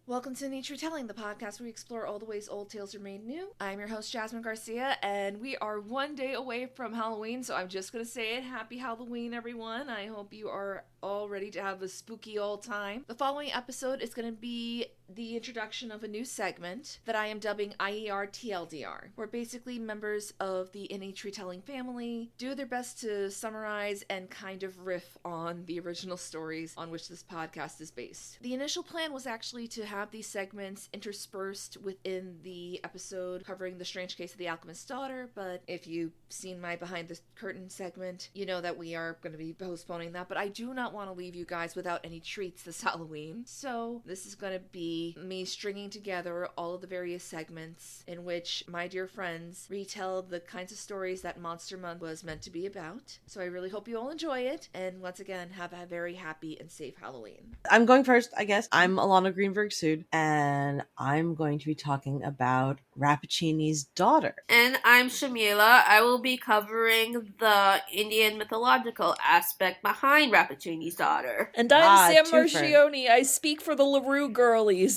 Welcome to Nature Telling, the podcast where we explore all the ways old tales are made new. I'm your host, Jasmine Garcia, and we are one day away from Halloween, so I'm just going to say it. Happy Halloween, everyone. I hope you are all ready to have a spooky old time. The following episode is going to be the introduction of a new segment that I am dubbing IER TLDR, where basically members of the NH Retelling family do their best to summarize and kind of riff on the original stories on which this podcast is based. The initial plan was actually to have these segments interspersed within the episode covering the strange case of the alchemist's daughter, but if you've seen my behind the curtain segment, you know that we are going to be postponing that, but I do not want to leave you guys without any treats this Halloween. So this is going to be me stringing together all of the various segments in which my dear friends retell the kinds of stories that Monster Month was meant to be about. So I really hope you all enjoy it, and once again, have a very happy and safe Halloween. I'm going first, I guess. I'm Alana Greenberg-Sood, and I'm going to be talking about Rappaccini's daughter. And I'm Shamila. I will be covering the Indian mythological aspect behind Rappaccini's daughter. And I'm Sam twofer. Marchioni. I speak for the LaRue girlies.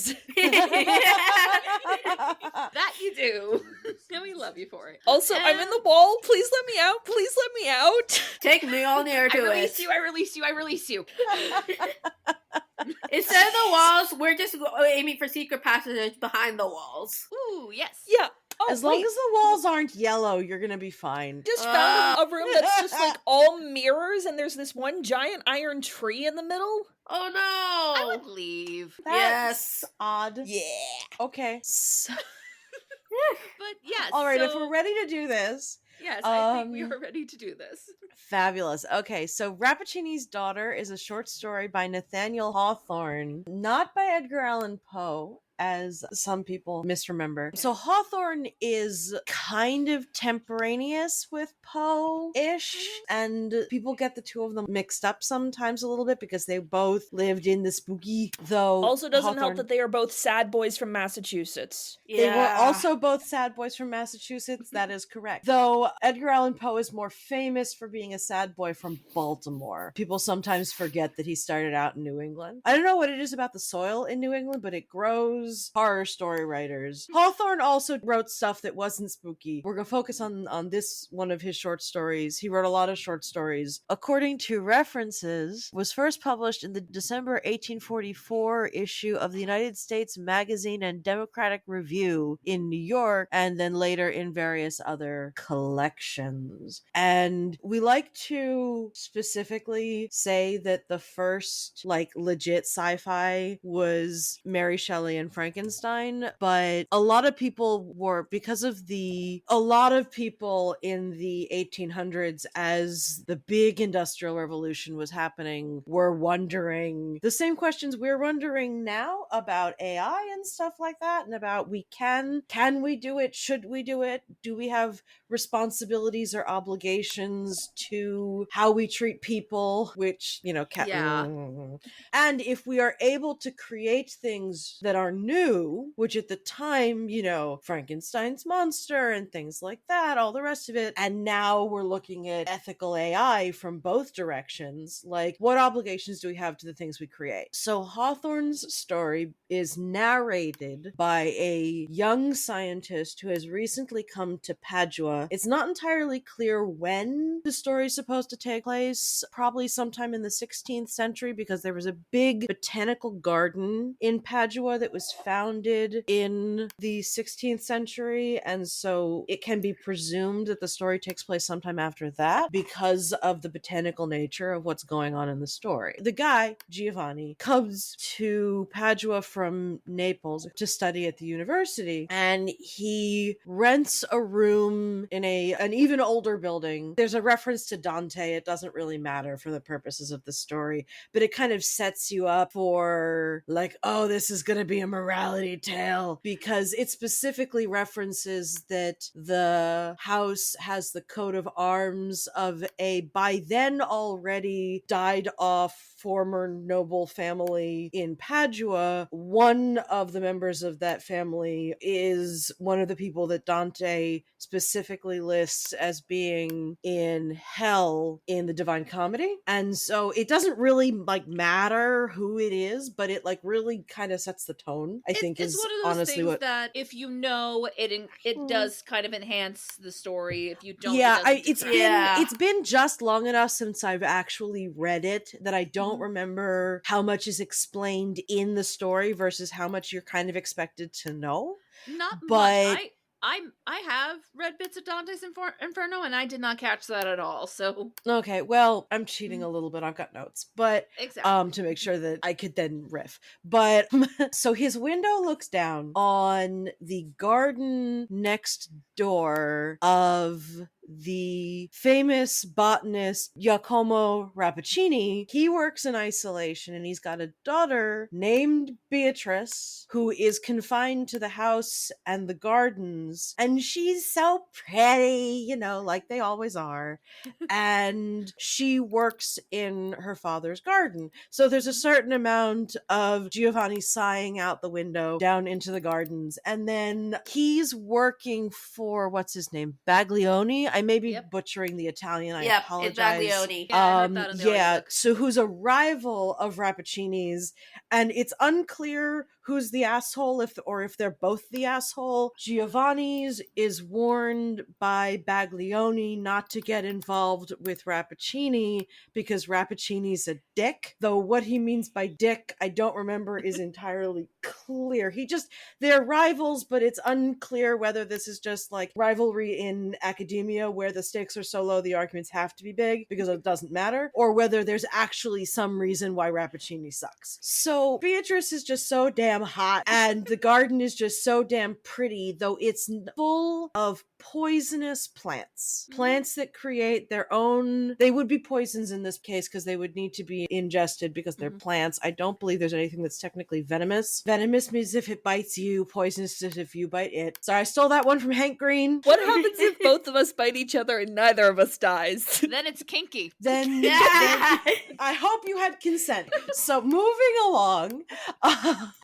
That you do. And we love you for it. Also, I'm in the wall. Please let me out. Please let me out. Take me all near to I release it. you, I release you, I release you. Instead of the walls, we're just aiming for secret passages behind the walls. Ooh, yes. Yeah. Oh, As long as the walls aren't yellow, you're gonna be fine. just found a room that's just like all mirrors, and there's this one giant iron tree in the middle. Oh I no! would leave. Yes. Odd. Yeah. Okay. But yes. All right, if so- we're ready to do this. Yes, I think we are ready to do this. Fabulous. Okay, so Rappaccini's Daughter is a short story by Nathaniel Hawthorne, not by Edgar Allan Poe, as some people misremember. So Hawthorne is kind of contemporaneous with Poe-ish, and people get the two of them mixed up sometimes a little bit because they both lived in the spooky, though Also doesn't help Hawthorne- that they are both sad boys from Massachusetts. They were also both sad boys from Massachusetts. That is correct. Though Edgar Allan Poe is more famous for being a sad boy from Baltimore. People sometimes forget that he started out in New England. I don't know what it is about the soil in New England, but it grows horror story writers. Hawthorne also wrote stuff that wasn't spooky. We're going to focus on this one of his short stories. He wrote a lot of short stories. According to references, was first published in the December 1844 issue of the United States Magazine and Democratic Review in New York, and then later in various other collections. And we like to specifically say that the first legit sci-fi was Mary Shelley and Frankenstein, but a lot of people were, because of a lot of people in the 1800s, as the big industrial revolution was happening, were wondering the same questions we're wondering now about AI and stuff like that, and about can we do it? Should we do it? Do we have responsibilities or obligations to how we treat people, which, Yeah. And if we are able to create things that are new, which at the time, Frankenstein's monster and things like that, all the rest of it, and now we're looking at ethical AI from both directions, what obligations do we have to the things we create? So Hawthorne's story is narrated by a young scientist who has recently come to Padua. It's not entirely clear when the story is supposed to take place, probably sometime in the 16th century, because there was a big botanical garden in Padua that was founded in the 16th century, and so it can be presumed that the story takes place sometime after that because of the botanical nature of what's going on in the story. The guy, Giovanni, comes to Padua from Naples to study at the university, and he rents a room in an even older building. There's a reference to Dante. It doesn't really matter for the purposes of the story, but it kind of sets you up for oh, this is going to be a morality tale because it specifically references that the house has the coat of arms of a by then already died off former noble family in Padua. One of the members of that family is one of the people that Dante specifically lists as being in hell in the Divine Comedy. And so it doesn't really like matter who it is, but it like really kind of sets the tone. I think it's is one of those honestly things what that if you know it does kind of enhance the story. If you don't, yeah, it doesn't. it's been just long enough since I've actually read it that I don't remember how much is explained in the story versus how much you're kind of expected to know. Not But much. I have read bits of Dante's Inferno, and I did not catch that at all. So okay, well, I'm cheating a little bit. I've got notes, but exactly to make sure that I could then riff. But so his window looks down on the garden next door of the famous botanist Giacomo Rappaccini. He works in isolation and he's got a daughter named Beatrice who is confined to the house and the gardens, and she's so pretty, you know, like they always are. And she works in her father's garden. So there's a certain amount of Giovanni sighing out the window down into the gardens. And then he's working for, what's his name? Baglioni? I may be butchering the Italian. I apologize. It's Baglioni. Yeah, I heard that in the audiobook. So who's a rival of Rappaccini's, and it's unclear who's the asshole, if they're both the asshole. Giovanni's is warned by Baglioni not to get involved with Rappaccini because Rappaccini's a dick. Though what he means by dick, I don't remember is entirely clear. They're rivals, but it's unclear whether this is just like rivalry in academia where the stakes are so low the arguments have to be big because it doesn't matter, or whether there's actually some reason why Rappaccini sucks. So Beatrice is just so damn hot, and the garden is just so damn pretty, though it's full of poisonous plants. Plants that create their own... They would be poisons in this case because they would need to be ingested because they're plants. I don't believe there's anything that's technically venomous. Venomous means if it bites you, poisonous is if you bite it. Sorry, I stole that one from Hank Green. What happens if both of us bite each other and neither of us dies? Then it's kinky. Then I hope you had consent. So moving along,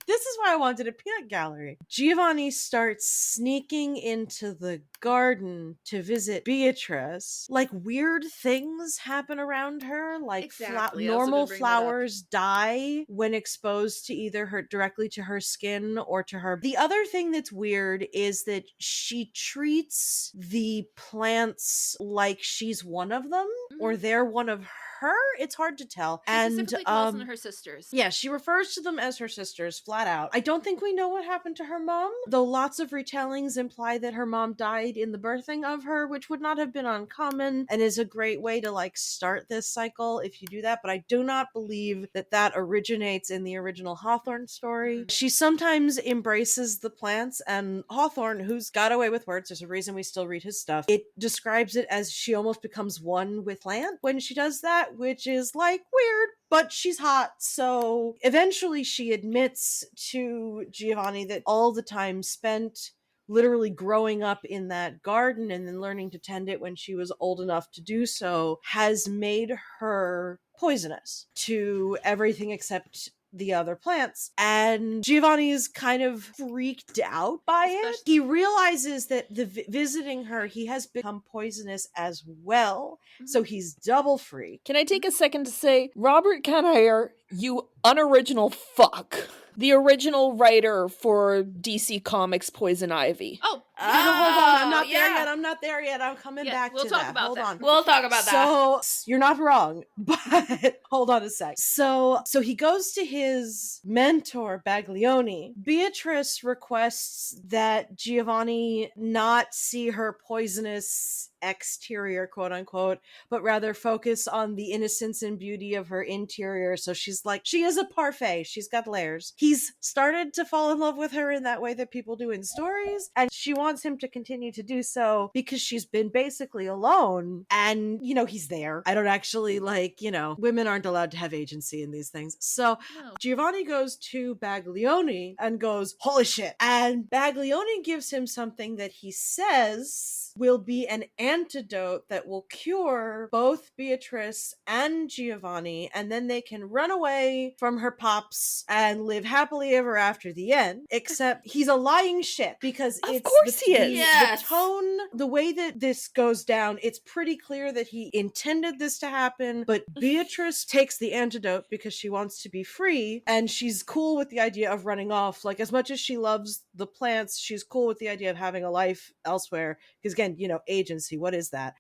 this is why I wanted a peanut gallery. Giovanni starts sneaking into the garden to visit Beatrice. Like weird things happen around her, like Exactly. normal flowers die when exposed to either her directly to her skin or to her. The other thing that's weird is that she treats the plants like she's one of them or they're one of her. It's hard to tell. She specifically calls them her sisters. Yeah, she refers to them as her sisters flat out. I don't think we know what happened to her mom, though lots of retellings imply that her mom died in the birthing of her, which would not have been uncommon and is a great way to like start this cycle if you do that, but I do not believe that that originates in the original Hawthorne story. She sometimes embraces the plants, and Hawthorne, who's got away with words, there's a reason we still read his stuff, it describes it as she almost becomes one with plant when she does that, which is like weird, but she's hot. So eventually she admits to Giovanni that all the time spent literally growing up in that garden and then learning to tend it when she was old enough to do so has made her poisonous to everything except the other plants. And Giovanni is kind of freaked out by it. He realizes that visiting her, he has become poisonous as well. So he's double freaked. Can I take a second to say, Robert Canaire, you unoriginal fuck. The original writer for DC Comics Poison Ivy. Oh, hold on, I'm not there yet. I'm coming back we'll to talk that. about Hold that. on. We'll talk about that. So you're not wrong, but hold on a sec. So he goes to his mentor, Baglioni. Beatrice requests that Giovanni not see her poisonous exterior, quote unquote, but rather focus on the innocence and beauty of her interior. So she's like, she is a parfait. She's got layers. He's started to fall in love with her in that way that people do in stories, and she wants wants him to continue to do so because she's been basically alone. And, he's there. I don't actually women aren't allowed to have agency in these things. So No. Giovanni goes to Baglioni and goes, holy shit. And Baglioni gives him something that he says will be an antidote that will cure both Beatrice and Giovanni, and then they can run away from her pops and live happily ever after the end. Except he's a lying shit because Of it's course he is. Yes. the tone, the way that this goes down, it's pretty clear that he intended this to happen, but Beatrice takes the antidote because she wants to be free, and she's cool with the idea of running off. Like, as much as she loves the plants, she's cool with the idea of having a life elsewhere, because again, agency, what is that?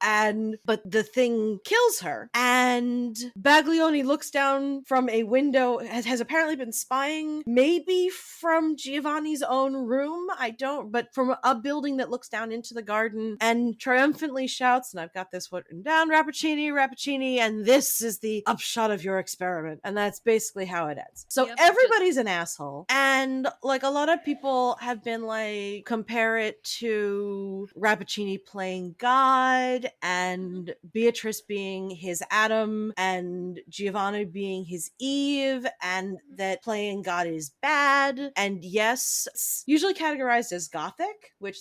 But the thing kills her, and Baglioni looks down from a window, has apparently been spying, maybe from Giovanni's own room, but from a building that looks down into the garden, and triumphantly shouts, and I've got this written down, Rappaccini, Rappaccini, and this is the upshot of your experiment. And that's basically how it ends. So Yep. everybody's an asshole. And a lot of people have been compare it to Rappaccini playing God, and Beatrice being his Adam, and Giovanni being his Eve, and that playing God is bad. And yes, it's usually categorized as gothic, which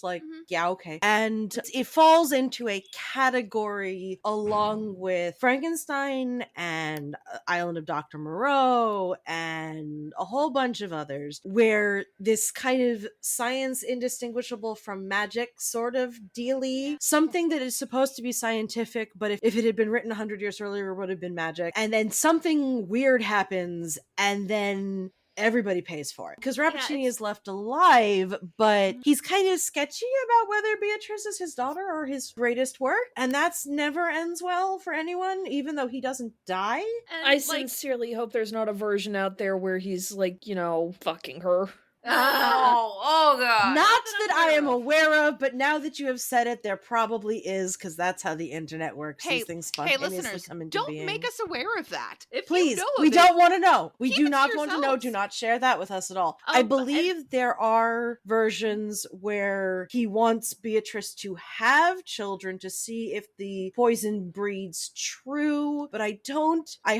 yeah, okay. And it falls into a category along with Frankenstein and Island of Dr. Moreau and a whole bunch of others, where this kind of science indistinguishable from magic sort of dealy, something that is supposed to be scientific, but if it had been written 100 years earlier, it would have been magic. And then something weird happens, and then everybody pays for it. Because Rappaccini is left alive, but he's kind of sketchy about whether Beatrice is his daughter or his greatest work. And that's never ends well for anyone, even though he doesn't die. And, I sincerely hope there's not a version out there where he's fucking her. Oh god. Not that I am aware of, but now that you have said it, there probably is, because that's how the internet works. Hey, These things hey, spontaneously listeners, come into don't being. make us aware of that. If Please, you know of we it, don't want to know. We keep do it not to want to know. yourselves. Do not share that with us at all. I believe there are versions where he wants Beatrice to have children to see if the poison breeds true, but I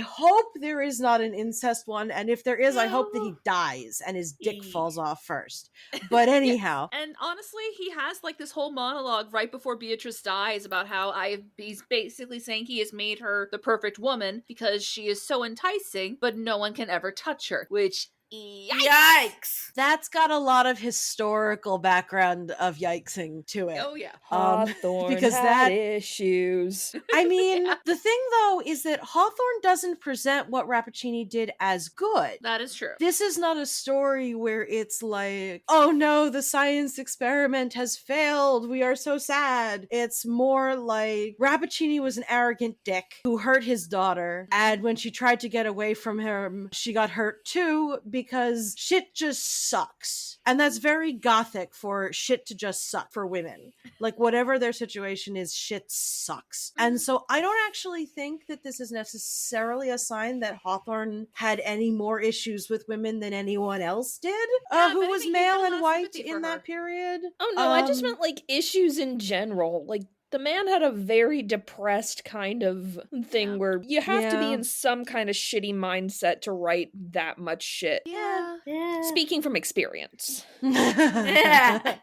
hope there is not an incest one, and if there is, I hope that he dies and his dick falls off first. But anyhow. And honestly, he has this whole monologue right before Beatrice dies about how he's basically saying he has made her the perfect woman because she is so enticing, but no one can ever touch her, which Yikes. That's got a lot of historical background of yikesing to it. Oh yeah. Hawthorne because had that issues. I mean, the thing though is that Hawthorne doesn't present what Rappaccini did as good. That is true. This is not a story where it's oh no, the science experiment has failed, we are so sad. It's more like Rappaccini was an arrogant dick who hurt his daughter, and when she tried to get away from him, she got hurt too, because shit just sucks. And that's very gothic for shit to just suck for women. Whatever their situation is, shit sucks. And so I don't actually think that this is necessarily a sign that Hawthorne had any more issues with women than anyone else did, who was male and white in that period. Oh no, I just meant issues in general. The man had a very depressed kind of thing where you have to be in some kind of shitty mindset to write that much shit. Yeah. Speaking from experience. Yeah.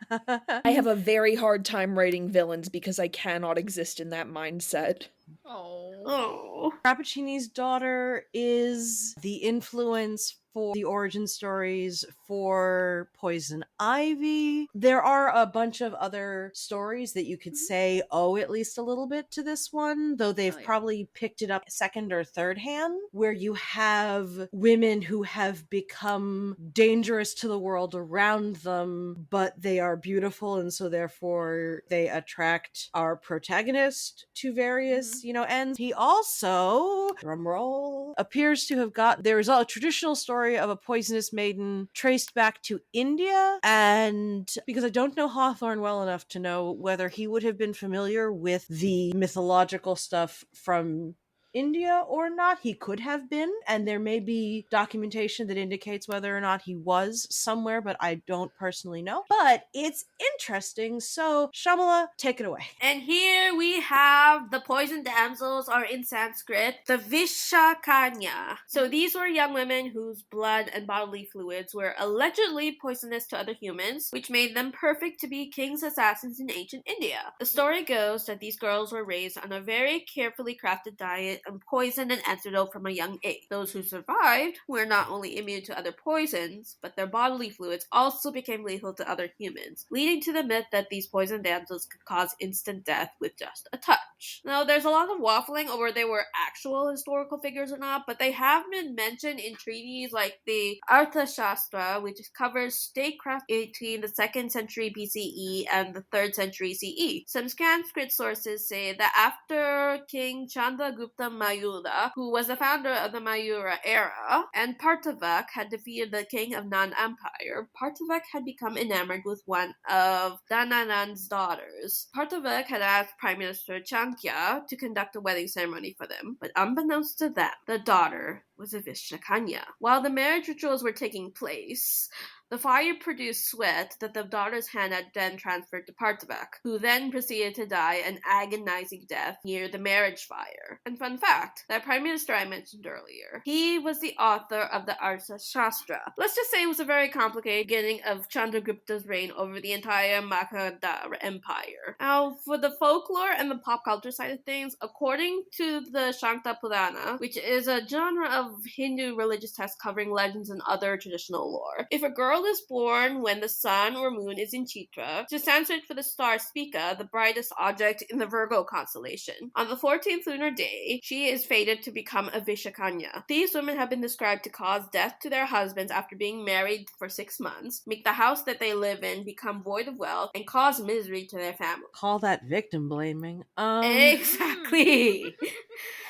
I have a very hard time writing villains because I cannot exist in that mindset. Oh. Rappaccini's daughter is the influence for the origin stories for Poison Ivy. There are a bunch of other stories that you could say owe at least a little bit to this one, though they've probably picked it up second or third hand, where you have women who have become dangerous to the world around them, but they are beautiful, and so therefore they attract our protagonist to various, ends. He also, drumroll, appears to have there is a traditional story of a poisonous maiden traced back to India, and because I don't know Hawthorne well enough to know whether he would have been familiar with the mythological stuff from India or not. He could have been, and there may be documentation that indicates whether or not he was somewhere, but I don't personally know. But it's interesting. So, Shamala, take it away. And here we have the poison damsels, are in Sanskrit the Vishakanya. So these were young women whose blood and bodily fluids were allegedly poisonous to other humans, which made them perfect to be king's assassins in ancient India. The story goes that these girls were raised on a very carefully crafted diet of poison and antidote from a young age. Those who survived were not only immune to other poisons, but their bodily fluids also became lethal to other humans, leading to the myth that these poison damsels could cause instant death with just a touch. Now, there's a lot of waffling over they were actual historical figures or not, but they have been mentioned in treaties like the Arthashastra, which covers statecraft between the 2nd century BCE and the 3rd century CE. Some Sanskrit sources say that after King Chandragupta Mayura, who was the founder of the Mayura era, and Partavak had defeated the king of Nan Empire, Partavak had become enamored with one of Dhananand's daughters. Partavak had asked Prime Minister Chanakya to conduct a wedding ceremony for them, but unbeknownst to them, the daughter was a Vishakanya. While the marriage rituals were taking place, the fire produced sweat that the daughter's hand had then transferred to Partavak, who then proceeded to die an agonizing death near the marriage fire. And fun fact, that Prime Minister I mentioned earlier, he was the author of the Artha Shastra. Let's just say it was a very complicated beginning of Chandragupta's reign over the entire Magadha Empire. Now, for the folklore and the pop culture side of things, according to the Shankta Purana, which is a genre of Hindu religious text covering legends and other traditional lore, if a girl is born when the sun or moon is in Chitra, which is Sanskrit for the star Spica, the brightest object in the Virgo constellation, on the 14th lunar day, she is fated to become a Vishakanya. These women have been described to cause death to their husbands after being married for 6 months, make the house that they live in become void of wealth, and cause misery to their family. Call that victim blaming. Exactly.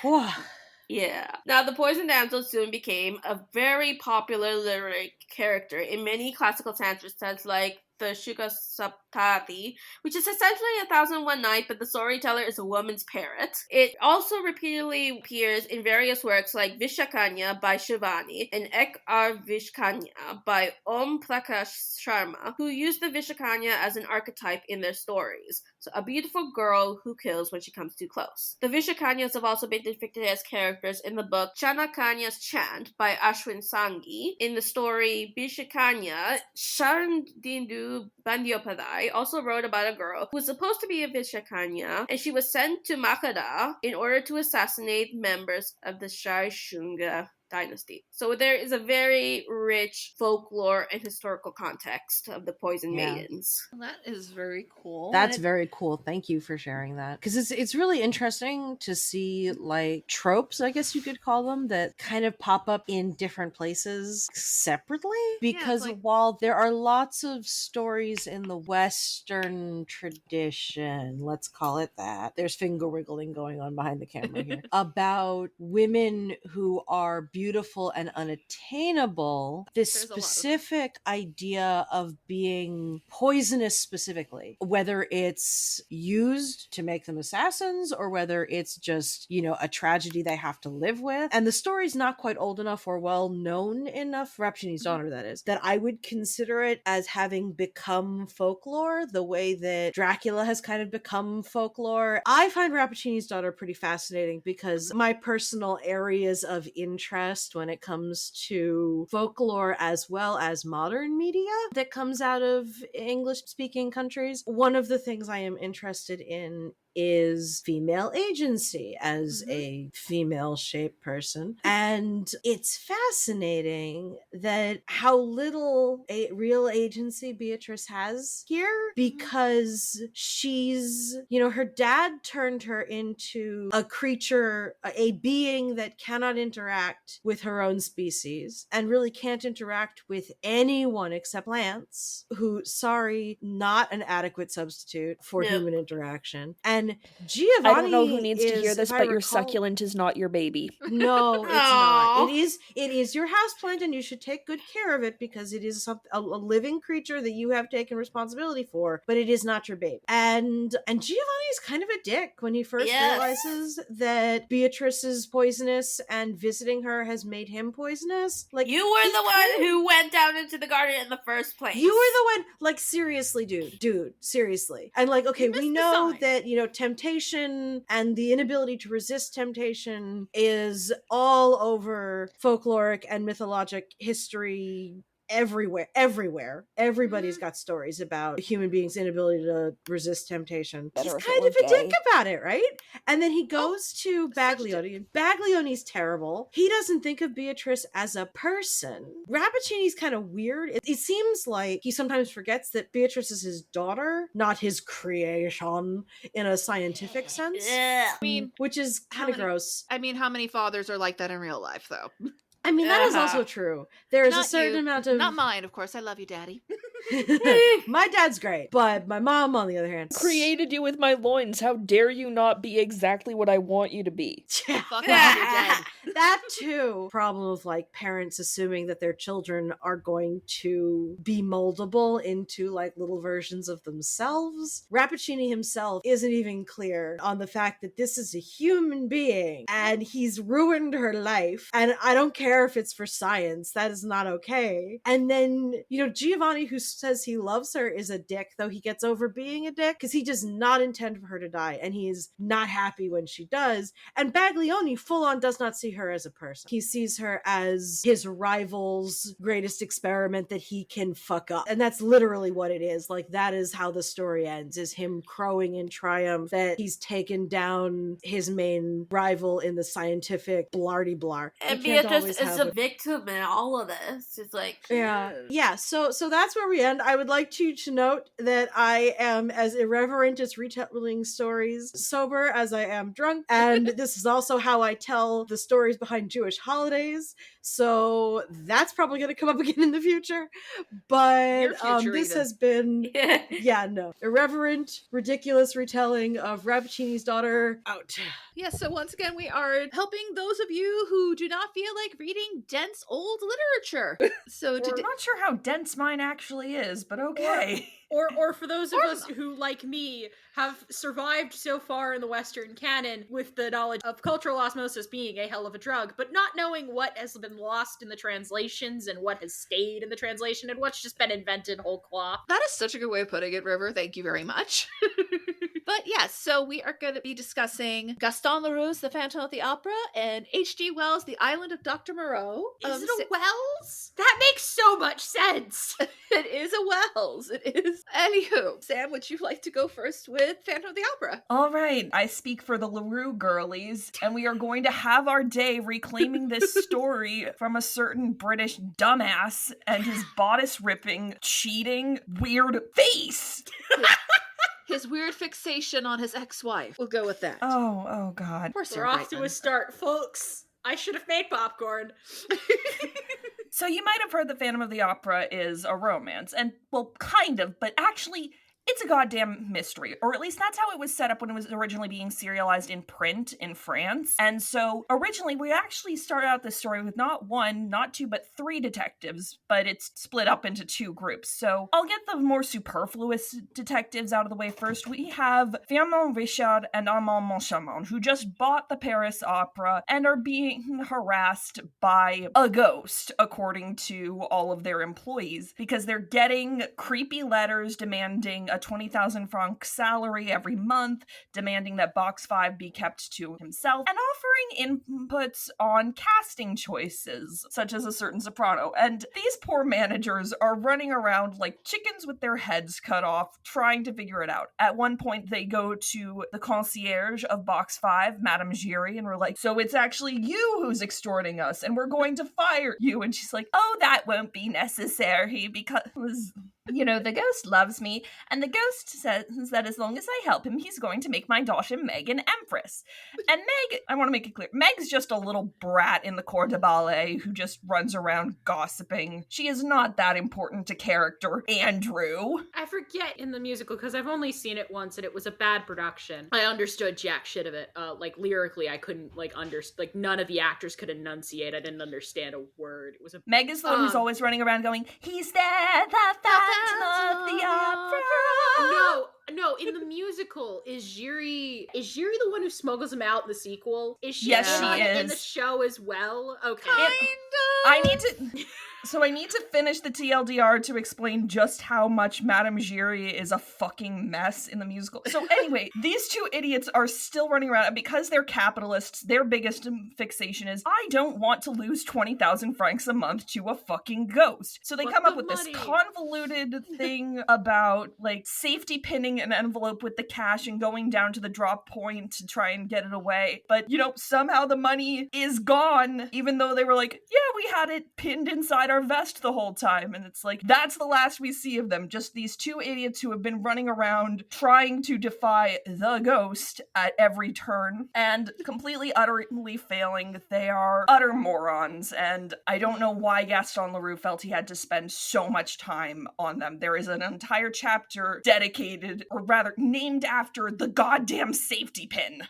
Whew. Yeah. Now, the poison damsel soon became a very popular literary character in many classical Sanskrit texts like the Shuka Saptati, which is essentially 1001 Night, but the storyteller is a woman's parrot. It also repeatedly appears in various works like Vishakanya by Shivani and Ek Ar Vishkanya by Om Prakash Sharma, who used the Vishakanya as an archetype in their stories. So, a beautiful girl who kills when she comes too close. The Vishakanyas have also been depicted as characters in the book Chanakanya's Chant by Ashwin Sanghi. In the story Vishakanya, Sharandindu Bandyopadhyay also wrote about a girl who was supposed to be a Vishakanya, and she was sent to Magadha in order to assassinate members of the Shaishunga dynasty. So there is a very rich folklore and historical context of the poison maidens. That is very cool. That's very cool. Thank you for sharing that. Because it's really interesting to see like tropes, I guess you could call them, that kind of pop up in different places separately. Because while there are lots of stories in the Western tradition, let's call it that, there's finger wiggling going on behind the camera here, about women who are beautiful and unattainable, this specific idea of being poisonous specifically, whether it's used to make them assassins or whether it's just, you know, a tragedy they have to live with. And the story's not quite old enough or well known enough, Rappaccini's daughter that is, that I would consider it as having become folklore the way that Dracula has kind of become folklore. I find Rappaccini's daughter pretty fascinating because my personal areas of interest when it comes to folklore as well as modern media that comes out of English-speaking countries, one of the things I am interested in is female agency as a female-shaped person. And it's fascinating that how little real agency Beatrice has here, because she's, you know, her dad turned her into a creature, a being that cannot interact with her own species and really can't interact with anyone except plants, who, sorry, not an adequate substitute for human interaction. And And Giovanni, I don't know who needs to hear this, but your recall, succulent is not your baby. No, it's not. It is your houseplant, and you should take good care of it because it is a living creature that you have taken responsibility for, but it is not your baby. And Giovanni is kind of a dick when he first realizes that Beatrice is poisonous and visiting her has made him poisonous. Like, you were the one who went down into the garden in the first place. You were the one, like, seriously, dude, seriously. And like, okay, we know that, you know, temptation and the inability to resist temptation is all over folkloric and mythologic history. Everywhere. Everybody's got stories about human beings' inability to resist temptation. He's kind of a dick about it, right? And then he goes to Baglioni, and Baglioni's terrible. He doesn't think of Beatrice as a person. Rappaccini's kind of weird. It seems like he sometimes forgets that Beatrice is his daughter, not his creation in a scientific sense. I mean, which is kind of gross. I mean, how many fathers are like that in real life, though? I mean, that is also true. There is a certain amount of... Not mine, of course. I love you, Daddy. My dad's great, but my mom, on the other hand... Created you with my loins. How dare you not be exactly what I want you to be? Yeah. Fuck off, you're dead. That too. Problem of like parents assuming that their children are going to be moldable into like little versions of themselves. Rappaccini himself isn't even clear on the fact that this is a human being and he's ruined her life. And I don't care if it's for science. That is not okay. And then, you know, Giovanni, who says he loves her, is a dick, though he gets over being a dick because he does not intend for her to die. And he is not happy when she does. And Baglioni full on does not see her as a person. He sees her as his rival's greatest experiment that he can fuck up. And that's literally what it is. Like, that is how the story ends, is him crowing in triumph that he's taken down his main rival in the scientific blardy-blar. And Beatrice is a victim in all of this. It's like... Yeah, so that's where we end. I would like you to note that I am as irreverent as retelling stories sober as I am drunk. And this is also how I tell the stories behind Jewish holidays. So that's probably going to come up again in the future. But this has been, irreverent, ridiculous retelling of Rappaccini's Daughter out. Yes, so once again, we are helping those of you who do not feel like reading dense old literature. So I'm not sure how dense mine actually is, but okay. Or for those of us who, like me, have survived so far in the Western canon with the knowledge of cultural osmosis being a hell of a drug, but not knowing what has been lost in the translations and what has stayed in the translation and what's just been invented whole cloth. That is such a good way of putting it, River. Thank you very much. But yes, so we are going to be discussing Gaston Leroux's The Phantom of the Opera and H.G. Wells' The Island of Dr. Moreau. Is it a Wells? That makes so much sense. It is a Wells. It is. Anywho, Sam, would you like to go first with Phantom of the Opera? All right, I speak for the Leroux girlies, and we are going to have our day reclaiming this story from a certain British dumbass and his bodice-ripping, cheating, weird face. His weird fixation on his ex-wife. We'll go with that. Oh God. We're off to a start, folks. I should have made popcorn. So you might have heard that Phantom of the Opera is a romance, and, well, kind of, but actually... it's a goddamn mystery, or at least that's how it was set up when it was originally being serialized in print in France. And so originally we actually started out this story with not one, not two, but three detectives, but it's split up into two groups. So I'll get the more superfluous detectives out of the way first. We have Fernand Richard and Armand Moncharmin, who just bought the Paris Opera and are being harassed by a ghost, according to all of their employees, because they're getting creepy letters demanding a 20,000 franc salary every month, demanding that Box 5 be kept to himself, and offering inputs on casting choices, such as a certain soprano. And these poor managers are running around like chickens with their heads cut off, trying to figure it out. At one point, they go to the concierge of Box 5, Madame Giry, and we're like, so it's actually you who's extorting us, and we're going to fire you. And she's like, oh, that won't be necessary, because... The ghost loves me, and the ghost says that as long as I help him, he's going to make my daughter Meg an empress. And Meg, I want to make it clear, Meg's just a little brat in the corps de ballet who just runs around gossiping. She is not that important to character Andrew. I forget in the musical, because I've only seen it once, and it was a bad production. I understood jack shit of it. Lyrically, I couldn't, none of the actors could enunciate. I didn't understand a word. It was a... Meg is the one who's always running around going, he's there, the Phantom of the Opera. No, in the musical, is Jiri the one who smuggles him out in the sequel? Is she Yes, she is. in the show as well? Okay. I need to finish the TLDR to explain just how much Madame Giry is a fucking mess in the musical. So anyway, these two idiots are still running around, and because they're capitalists, their biggest fixation is, I don't want to lose 20,000 francs a month to a fucking ghost. So they come up with this convoluted thing about, safety pinning an envelope with the cash and going down to the drop point to try and get it away. But, somehow the money is gone, even though they were like, yeah, we had it pinned inside our vest the whole time. And it's like, that's the last we see of them. Just these two idiots who have been running around trying to defy the ghost at every turn and completely, utterly failing. They are utter morons. And I don't know why Gaston Leroux felt he had to spend so much time on them. There is an entire chapter dedicated, or rather named after, the goddamn safety pin.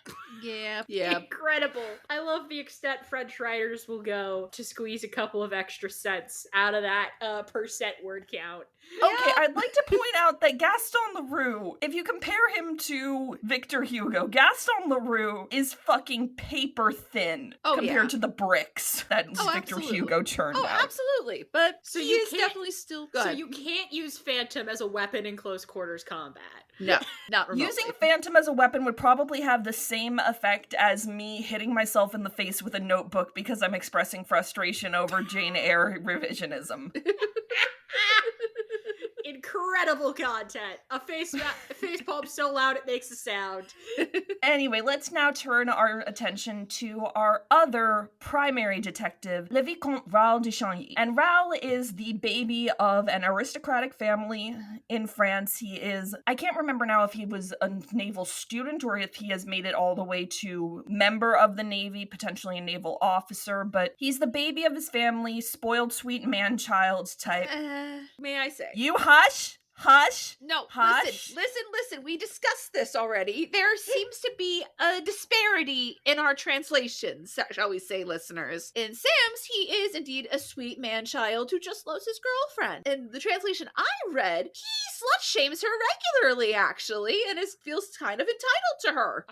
Yeah. Incredible. I love the extent French writers will go to squeeze a couple of extra cents out of that percent word count. Okay, I'd like to point out that Gaston Leroux, if you compare him to Victor Hugo, Gaston Leroux is fucking paper thin compared to the bricks that Victor Hugo churned out. Oh, absolutely. But so he is definitely still good. So you can't use Phantom as a weapon in close quarters combat. No, not remotely. Using Phantom as a weapon would probably have the same effect as me hitting myself in the face with a notebook because I'm expressing frustration over Jane Eyre revisionism. Incredible content. A face palm so loud it makes a sound. Anyway, let's now turn our attention to our other primary detective, Le Vicomte Raoul de Chagny. And Raoul is the baby of an aristocratic family in France. He is, I can't remember now if he was a naval student or if he has made it all the way to member of the Navy, potentially a naval officer, but he's the baby of his family, spoiled sweet man-child type. May I say? You hush. No, hush. Listen. We discussed this already. There seems to be a disparity in our translations, shall we say, listeners. In Sam's, he is indeed a sweet man-child who just loves his girlfriend. In the translation I read, he slut-shames her regularly, actually, and feels kind of entitled to her.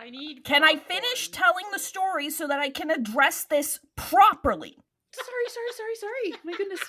Can I finish telling the story so that I can address this properly? Sorry. My goodness.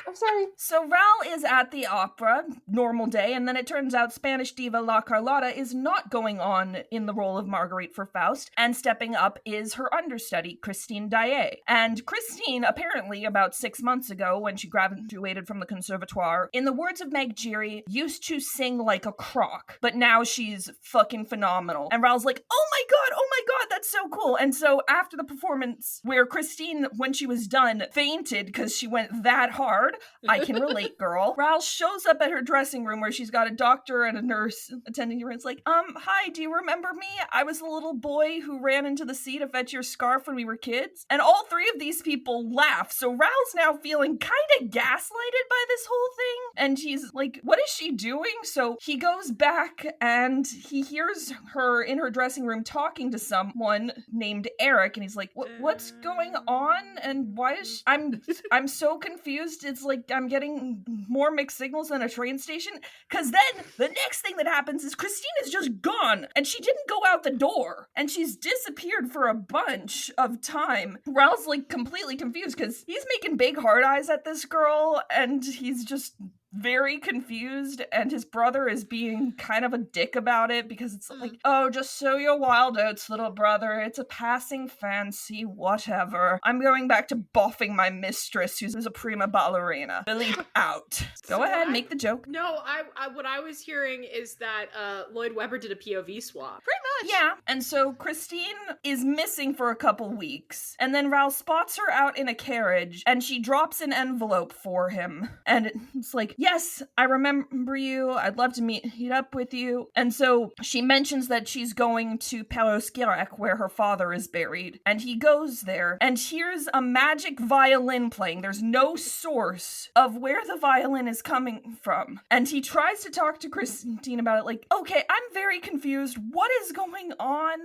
I'm sorry. So Raoul is at the opera, normal day, and then it turns out Spanish diva La Carlotta is not going on in the role of Marguerite for Faust, and stepping up is her understudy, Christine Daae. And Christine, apparently about 6 months ago, when she graduated from the conservatoire, in the words of Meg Giry, used to sing like a crock, but now she's fucking phenomenal. And Raoul's like, oh my god, that's so cool. And so after the performance, where Christine, when she was done, fainted because she went that hard, I can relate, girl. Raoul shows up at her dressing room where she's got a doctor and a nurse attending her. It's like, hi, do you remember me? I was the little boy who ran into the sea to fetch your scarf when we were kids. And all three of these people laugh. So Raoul's now feeling kind of gaslighted by this whole thing. And he's like, what is she doing? So he goes back and he hears her in her dressing room talking to someone named Eric. And he's like, what's going on? And why is I'm so confused. It's like I'm getting more mixed signals than a train station. Because then the next thing that happens is Christine is just gone. And she didn't go out the door. And she's disappeared for a bunch of time. Raoul's like completely confused because he's making big hard eyes at this girl. And he's just very confused, and his brother is being kind of a dick about it because it's like, oh, just sow your wild oats, little brother. It's a passing fancy, whatever. I'm going back to boffing my mistress, who's a prima ballerina. Believe out. Go ahead, make the joke. No, I what I was hearing is that Lloyd Webber did a POV swap. Pretty much. Yeah, and so Christine is missing for a couple weeks, and then Raoul spots her out in a carriage, and she drops an envelope for him, and it's like, yeah, yes, I remember you. I'd love to meet up with you. And so she mentions that she's going to Peloskirek, where her father is buried. And he goes there and hears a magic violin playing. There's no source of where the violin is coming from. And he tries to talk to Christine about it, like, okay, I'm very confused. What is going on?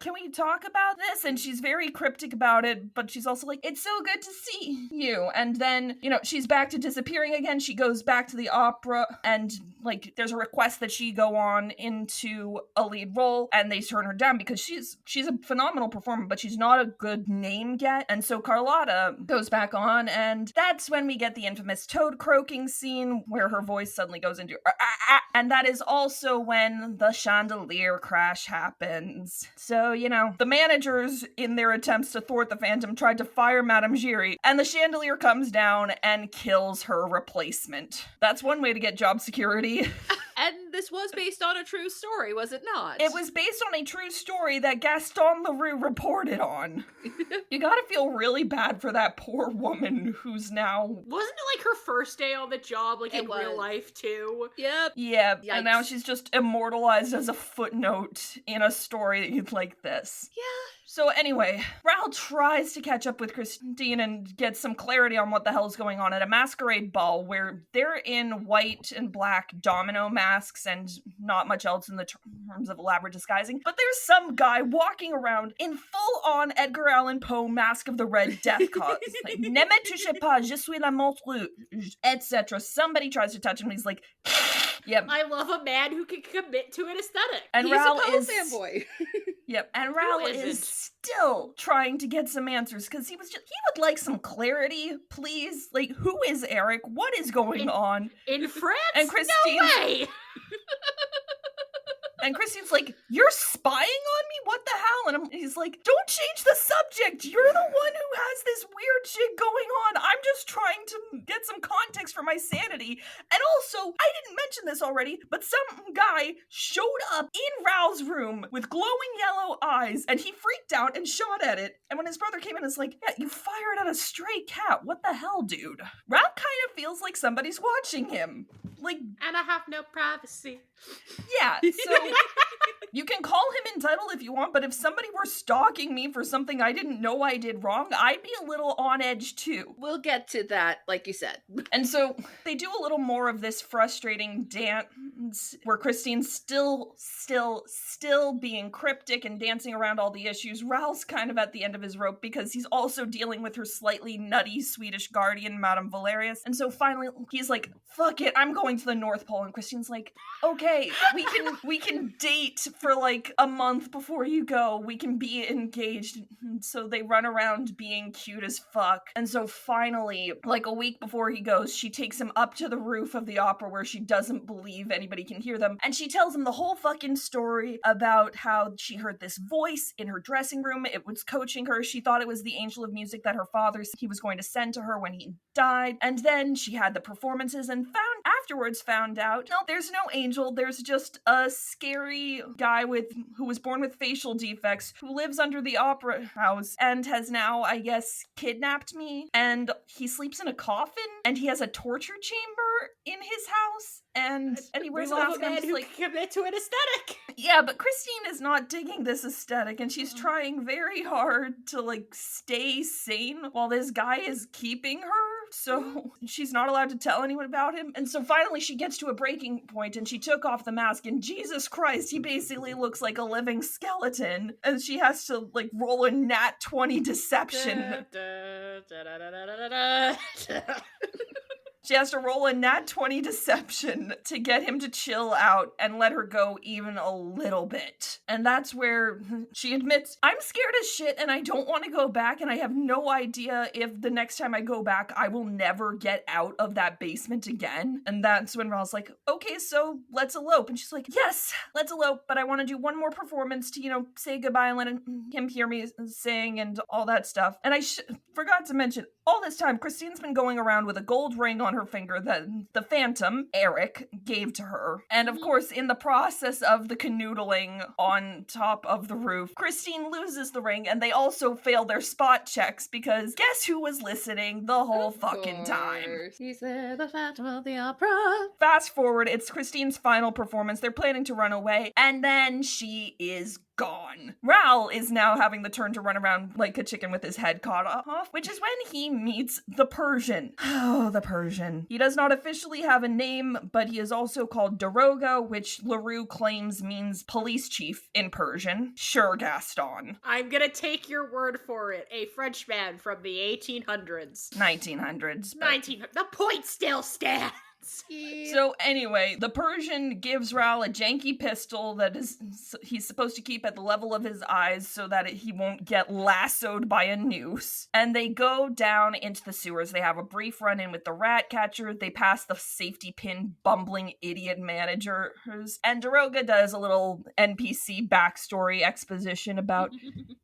Can we talk about this? And she's very cryptic about it, but she's also like, it's so good to see you. And then, she's back to disappearing again. She goes back to the opera, and like there's a request that she go on into a lead role, and they turn her down because she's a phenomenal performer, but she's not a good name yet. And so Carlotta goes back on, and that's when we get the infamous toad croaking scene where her voice suddenly goes into and that is also when the chandelier crash happens. So, the managers, in their attempts to thwart the Phantom, tried to fire Madame Giry, and the chandelier comes down and kills her replacement. That's one way to get job security. And this was based on a true story, was it not? It was based on a true story that Gaston Leroux reported on. You gotta feel really bad for that poor woman who's now... Wasn't it like her first day on the job, like in real life, too? Yep. Yeah, Yikes. And now she's just immortalized as a footnote in a story like this. Yeah. So anyway, Raoul tries to catch up with Christine and get some clarity on what the hell's going on at a masquerade ball where they're in white and black domino masks and not much else in the terms of elaborate disguising. But there's some guy walking around in full-on Edgar Allan Poe Mask of the Red Death cause. Like, ne me touchez pas, je suis la monstru, etc. Somebody tries to touch him and he's like... Yep. I love a man who can commit to an aesthetic. And He's Raoul a Poe is fanboy. Yep. And Raoul is still trying to get some answers because he would like some clarity, please. Like, who is Eric? What is going on? In France? And Christine, no way! And Christine's like, you're spying on me? What the hell? And he's like, don't change the subject. You're the one who has this weird shit going on. I'm just trying to get some context for my sanity. And also, I didn't mention this already, but some guy showed up in Raoul's room with glowing yellow eyes, and he freaked out and shot at it. And when his brother came in, it's like, yeah, you fired at a stray cat. What the hell, dude? Raoul kind of feels like somebody's watching him. Like, and I have no privacy. Yeah, so you can call him entitled if you want, but if somebody were stalking me for something I didn't know I did wrong, I'd be a little on edge too. We'll get to that, like you said. And so they do a little more of this frustrating dance where Christine's still being cryptic and dancing around all the issues. Raoul's kind of at the end of his rope because he's also dealing with her slightly nutty Swedish guardian, Madame Valerius. And so finally he's like, fuck it, I'm going to the North Pole. And Christine's like, okay, we can date for like a month before you go. We can be engaged. And so they run around being cute as fuck. And so finally, like a week before he goes, she takes him up to the roof of the opera where she doesn't believe anybody can hear them. And she tells him the whole fucking story about how she heard this voice in her dressing room. It was coaching her. She thought it was the angel of music that her father he was going to send to her when he died. And then she had the performances and found out, no, there's no angel. There's just a scary guy who was born with facial defects who lives under the opera house and has now, I guess, kidnapped me. And he sleeps in a coffin and he has a torture chamber in his house. And he wears a mask. Man who can commit to an aesthetic. Yeah, but Christine is not digging this aesthetic, and she's trying very hard to like stay sane while this guy is keeping her. So she's not allowed to tell anyone about him. And so finally she gets to a breaking point and she took off the mask, and Jesus Christ, he basically looks like a living skeleton. And she has to like roll a nat 20 deception. She has to roll a nat 20 deception to get him to chill out and let her go even a little bit. And that's where she admits, I'm scared as shit and I don't want to go back, and I have no idea if the next time I go back, I will never get out of that basement again. And that's when Raul's like, okay, so let's elope. And she's like, yes, let's elope, but I want to do one more performance to, say goodbye and let him hear me sing and all that stuff. And I forgot to mention, all this time, Christine's been going around with a gold ring on her finger that the Phantom, Eric, gave to her. And of course, in the process of the canoodling on top of the roof, Christine loses the ring, and they also fail their spot checks because guess who was listening the whole fucking time? He's there, the Phantom of the Opera. Fast forward, it's Christine's final performance. They're planning to run away, and then she is gone. Raoul is now having the turn to run around like a chicken with his head caught off, which is when he meets the Persian. Oh, the Persian. He does not officially have a name, but he is also called Daroga, which LaRue claims means police chief in Persian. Sure, Gaston. I'm gonna take your word for it. A Frenchman from the 1800s. 1900s. 1900s. The point still stands. So anyway, the Persian gives Raoul a janky pistol that he's supposed to keep at the level of his eyes so that he won't get lassoed by a noose. And they go down into the sewers. They have a brief run-in with the rat catcher. They pass the safety pin bumbling idiot managers. And Daroga does a little NPC backstory exposition about,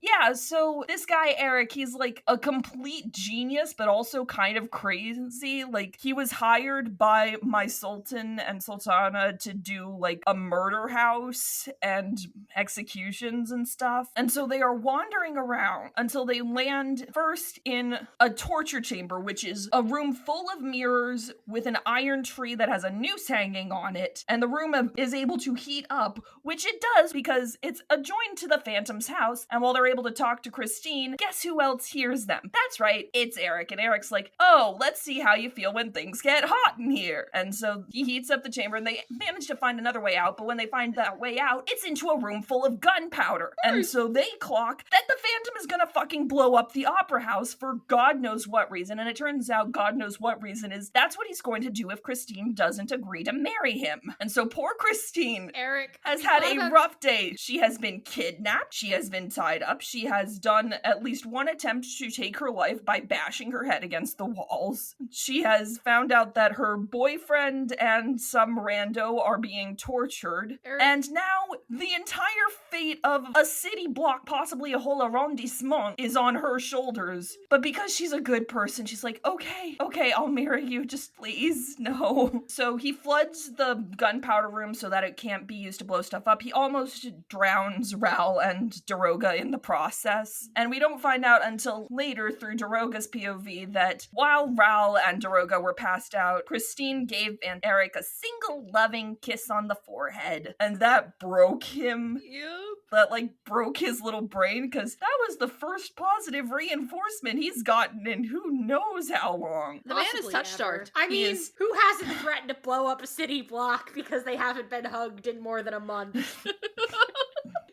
yeah, so this guy Eric, he's like a complete genius, but also kind of crazy. Like, he was hired by my Sultan and Sultana to do like a murder house and executions and stuff. And so they are wandering around until they land first in a torture chamber, which is a room full of mirrors with an iron tree that has a noose hanging on it. And the room is able to heat up, which it does because it's adjoined to the Phantom's house. And while they're able to talk to Christine, guess who else hears them? That's right, it's Eric. And Eric's like, oh, let's see how you feel when things get hot in here. And so he heats up the chamber and they manage to find another way out, but when they find that way out, it's into a room full of gunpowder. And so they clock that the Phantom is gonna fucking blow up the opera house for God knows what reason, and it turns out God knows what reason is that's what he's going to do if Christine doesn't agree to marry him. And so poor Christine Eric has had a rough day. She has been kidnapped, she has been tied up, she has done at least one attempt to take her life by bashing her head against the walls. She has found out that her boyfriend and some rando are being tortured. And now the entire fate of a city block, possibly a whole arrondissement, is on her shoulders. But because she's a good person, she's like, okay, I'll marry you, just please, no. So he floods the gunpowder room so that it can't be used to blow stuff up. He almost drowns Raoul and Daroga in the process. And we don't find out until later through Daroga's POV that while Raoul and Daroga were passed out, Christine gave Eric a single loving kiss on the forehead, and that broke him. Yep. That like broke his little brain, because that was the first positive reinforcement he's gotten in who knows how long. The man is touch-starved. I mean, who hasn't threatened to blow up a city block because they haven't been hugged in more than a month?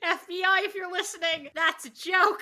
FBI, if you're listening, that's a joke.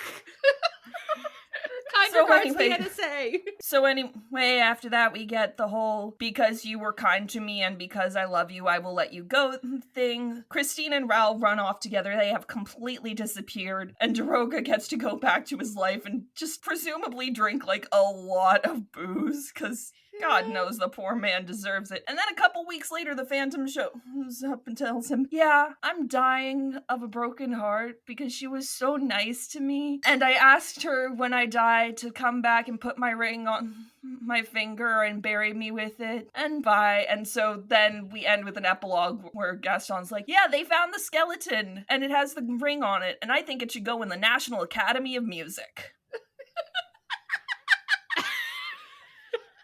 Kind regards, the NSA. So anyway, after that we get the whole because you were kind to me and because I love you, I will let you go thing. Christine and Raoul run off together. They have completely disappeared. And Daroga gets to go back to his life and just presumably drink like a lot of booze because God knows the poor man deserves it. And then a couple weeks later, the Phantom shows up and tells him, yeah, I'm dying of a broken heart because she was so nice to me. And I asked her when I died to come back and put my ring on my finger and bury me with it. And bye. And so then we end with an epilogue where Gaston's like, yeah, they found the skeleton and it has the ring on it. And I think it should go in the National Academy of Music.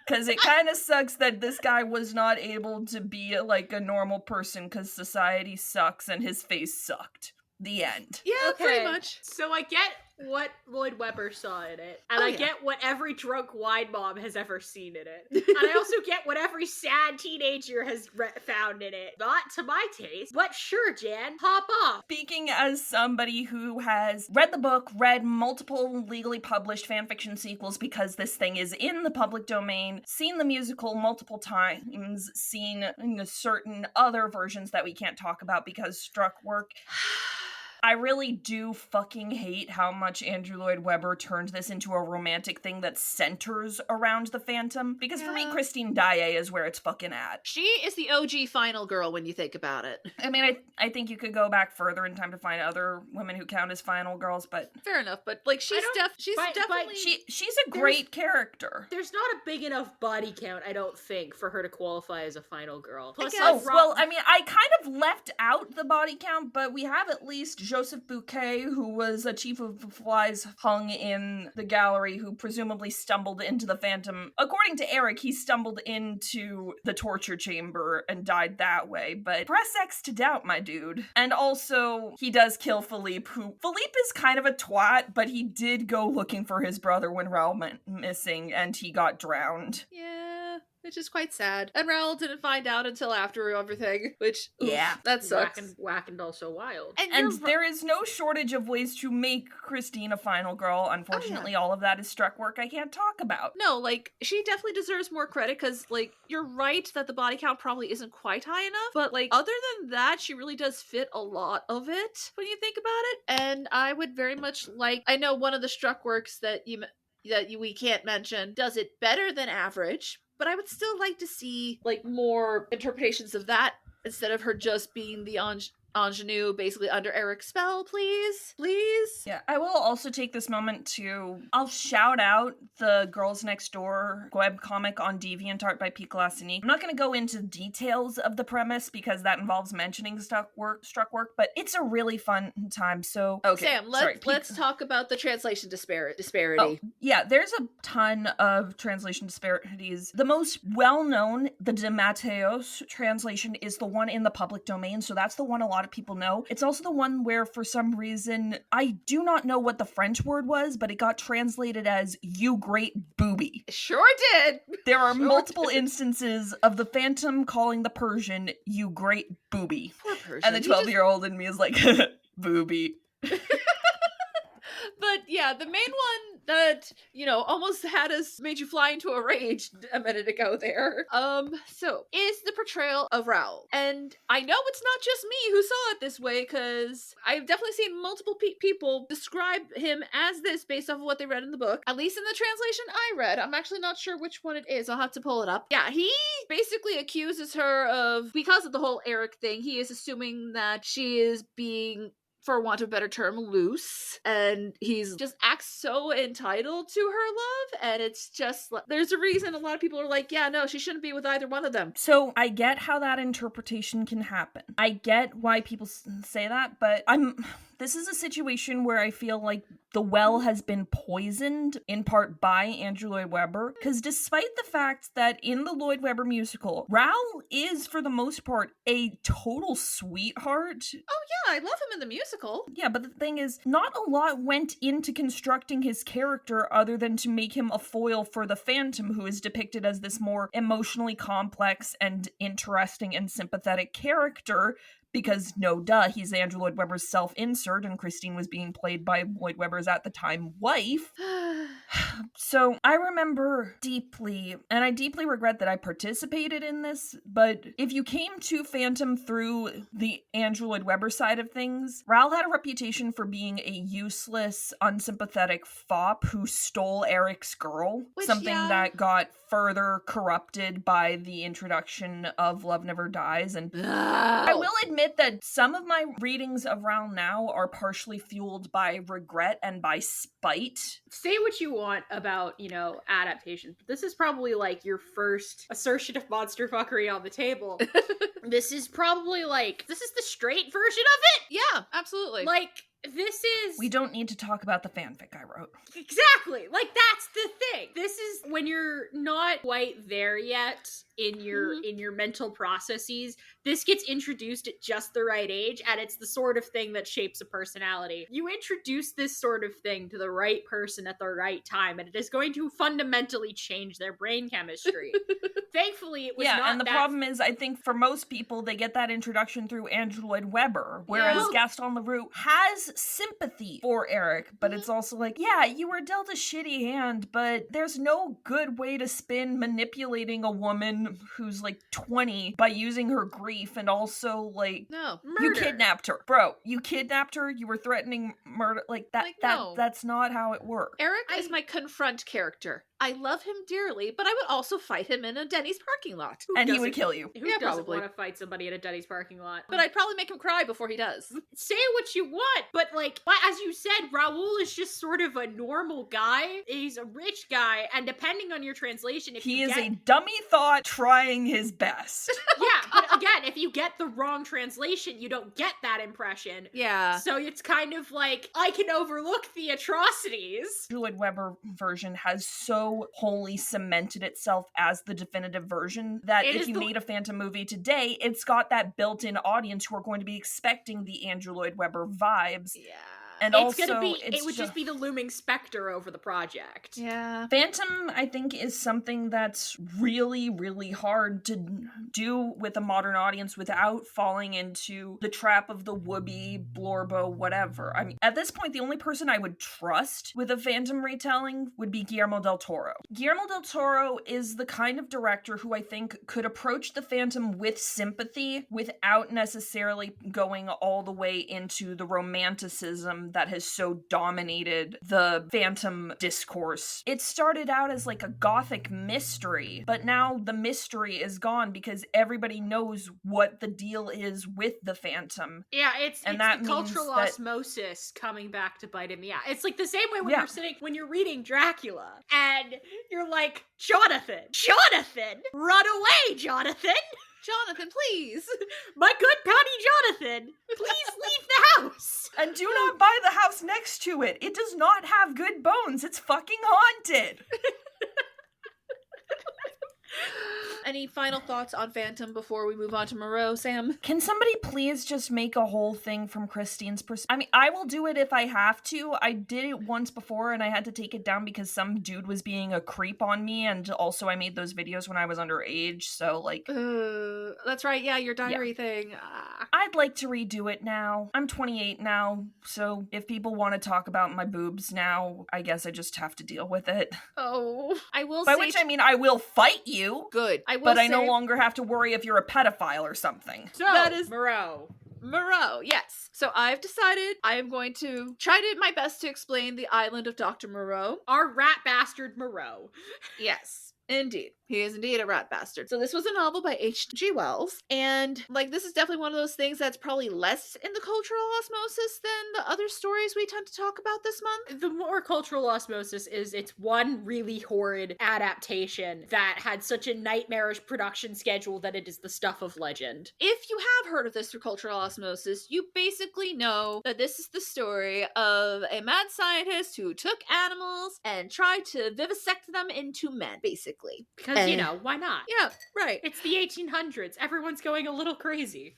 Because it kind of sucks that this guy was not able to be like a normal person because society sucks and his face sucked. The end. Yeah, pretty much. So I get what Lloyd Webber saw in it, and I get what every drunk wine mom has ever seen in it, and I also get what every sad teenager has found in it. Not to my taste, but sure, Jan, hop off. Speaking as somebody who has read the book, read multiple legally published fanfiction sequels because this thing is in the public domain, seen the musical multiple times, seen certain other versions that we can't talk about because struck work. I really do fucking hate how much Andrew Lloyd Webber turned this into a romantic thing that centers around the Phantom, because for me, Christine Daae is where it's fucking at. She is the OG final girl when you think about it. I mean, I think you could go back further in time to find other women who count as final girls, but fair enough. But like, she's definitely she's a great character. There's not a big enough body count, I don't think, for her to qualify as a final girl. Plus, well, I mean, I kind of left out the body count, but we have at least Joseph Bouquet, who was a chief of flies hung in the gallery, who presumably stumbled into the Phantom. According to Eric, he stumbled into the torture chamber and died that way, but press X to doubt, my dude. And also, he does kill Philippe, who Philippe is kind of a twat, but he did go looking for his brother when Raoul went missing, and he got drowned. Yeah, which is quite sad. And Raoul didn't find out until after everything, which, that sucks. Whack and also wild. And there is no shortage of ways to make Christine a final girl. Unfortunately, all of that is struck work I can't talk about. No, like, she definitely deserves more credit, because, like, you're right that the body count probably isn't quite high enough, but, like, other than that, she really does fit a lot of it when you think about it. And I would very much like, I know one of the struck works that we can't mention does it better than average, but I would still like to see, like, more interpretations of that instead of her just being the ingenue basically under Eric's spell, please. Yeah, I will also take this moment I'll shout out the Girls Next Door webcomic on DeviantArt by Pete Glassini. I'm not going to go into details of the premise because that involves mentioning struck work, but it's a really fun time. So, okay. Sam, let's talk about the translation disparity. Oh, yeah, there's a ton of translation disparities. The most well-known, the De Mateos translation, is the one in the public domain, so that's the one a lot of people know. It's also the one where, for some reason, I do not know what the French word was, but it got translated as "you great booby." Sure did. There are multiple instances of the Phantom calling the Persian "you great booby." Poor Persian. And the 12-year-old in me is like, booby. But yeah, the main one that, almost made you fly into a rage a minute ago there, so is the portrayal of Raoul. And I know it's not just me who saw it this way, because I've definitely seen multiple people describe him as this based off of what they read in the book, at least in the translation I read. I'm actually not sure which one it is. I'll have to pull it up. Yeah, he basically accuses her of, because of the whole Eric thing, he is assuming that she is being, for want of a better term, loose, and he's just acts so entitled to her love, and it's just, there's a reason a lot of people are like, yeah, no, she shouldn't be with either one of them. So I get how that interpretation can happen. I get why people say that, but this is a situation where I feel like the well has been poisoned, in part by Andrew Lloyd Webber, because despite the fact that in the Lloyd Webber musical, Raoul is, for the most part, a total sweetheart. Oh yeah, I love him in the musical. Yeah, but the thing is, not a lot went into constructing his character other than to make him a foil for the Phantom, who is depicted as this more emotionally complex and interesting and sympathetic character. Because, no duh, he's Andrew Lloyd Webber's self-insert, and Christine was being played by Lloyd Webber's at-the-time wife. So, I remember deeply, and I deeply regret that I participated in this, but if you came to Phantom through the Andrew Lloyd Webber side of things, Raoul had a reputation for being a useless, unsympathetic fop who stole Eric's girl, that got further corrupted by the introduction of Love Never Dies, and I will admit that some of my readings of Raoul now are partially fueled by regret and by spite. Say what you want about, adaptations, but this is probably like your first assertion of monster fuckery on the table. This is probably this is the straight version of it. Yeah, absolutely. This is... We don't need to talk about the fanfic I wrote. Exactly! That's the thing. This is when you're not quite there yet in your mental processes. This gets introduced at just the right age, and it's the sort of thing that shapes a personality. You introduce this sort of thing to the right person at the right time, and it is going to fundamentally change their brain chemistry. Thankfully, it was not and the problem is, I think for most people, they get that introduction through Andrew Lloyd Webber, whereas Gaston Leroux has sympathy for Eric, but it's also you were dealt a shitty hand, but there's no good way to spin manipulating a woman woman who's like 20 by using her grief and also like No. you Murder. kidnapped her. Bro, you kidnapped her, you were threatening murder. Like that Like, no. that's not how it works. Eric is my confront character. I love him dearly, but I would also fight him in a Denny's parking lot. And he doesn't- would kill you. Who Yeah, doesn't probably. want to fight somebody at a Denny's parking lot? But I'd probably make him cry before he does. Say what you want, but like, as you said, Raoul is just sort of a normal guy. He's a rich guy, and depending on your translation, if He you is get... a dummy thought trying his best. Yeah, but again, if you get the wrong translation, you don't get that impression. Yeah. So it's kind of like, I can overlook the atrocities. Lloyd Webber version has so wholly cemented itself as the definitive version that It if is you the- made a Phantom movie today, it's got that built-in audience who are going to be expecting the Andrew Lloyd Webber vibes. Yeah. And It's also, gonna be, it's it would just be the looming specter over the project. Yeah. Phantom, I think, is something that's really, really hard to do with a modern audience without falling into the trap of the whoopee, blorbo, whatever. I mean, at this point, the only person I would trust with a Phantom retelling would be Guillermo del Toro. Guillermo del Toro is the kind of director who I think could approach the Phantom with sympathy without necessarily going all the way into the romanticism that has so dominated the Phantom discourse. It started out as like a gothic mystery, but now the mystery is gone because everybody knows what the deal is with the Phantom. Yeah, it's And the that means cultural that- osmosis coming back to bite him. Yeah, it's like the same way when Yeah. when you're reading Dracula and you're like, Jonathan, run away, Jonathan, Jonathan, please. my good Patty Jonathan, please leave the house. And do not buy the house next to it. It does not have good bones. It's fucking haunted. Any final thoughts on Phantom before we move on to Moreau, Sam? Can somebody please just make a whole thing from Christine's perspective? I mean, I will do it if I have to. I did it once before and I had to take it down because some dude was being a creep on me, and also I made those videos when I was underage, so like... That's right, yeah, your diary thing. I'd like to redo it now. I'm 28 now, so if people want to talk about my boobs now, I guess I just have to deal with it. Oh, I will By say... which I mean I will fight you. Good. I will But I say... no longer have to worry if you're a pedophile or something. So That is- Moreau. Moreau, yes. So I've decided I am going to try to my best to explain the island of Dr. Moreau. Our rat bastard Moreau. Yes, indeed. He is indeed a rat bastard. So this was a novel by H.G. Wells, and like this is definitely one of those things that's probably less in the cultural osmosis than the other stories we tend to talk about this month. The more cultural osmosis is it's one really horrid adaptation that had such a nightmarish production schedule that it is the stuff of legend. If you have heard of this through cultural osmosis, you basically know that this is the story of a mad scientist who took animals and tried to vivisect them into men, basically. Because, you know, why not? Yeah, right. It's the 1800s. Everyone's going a little crazy.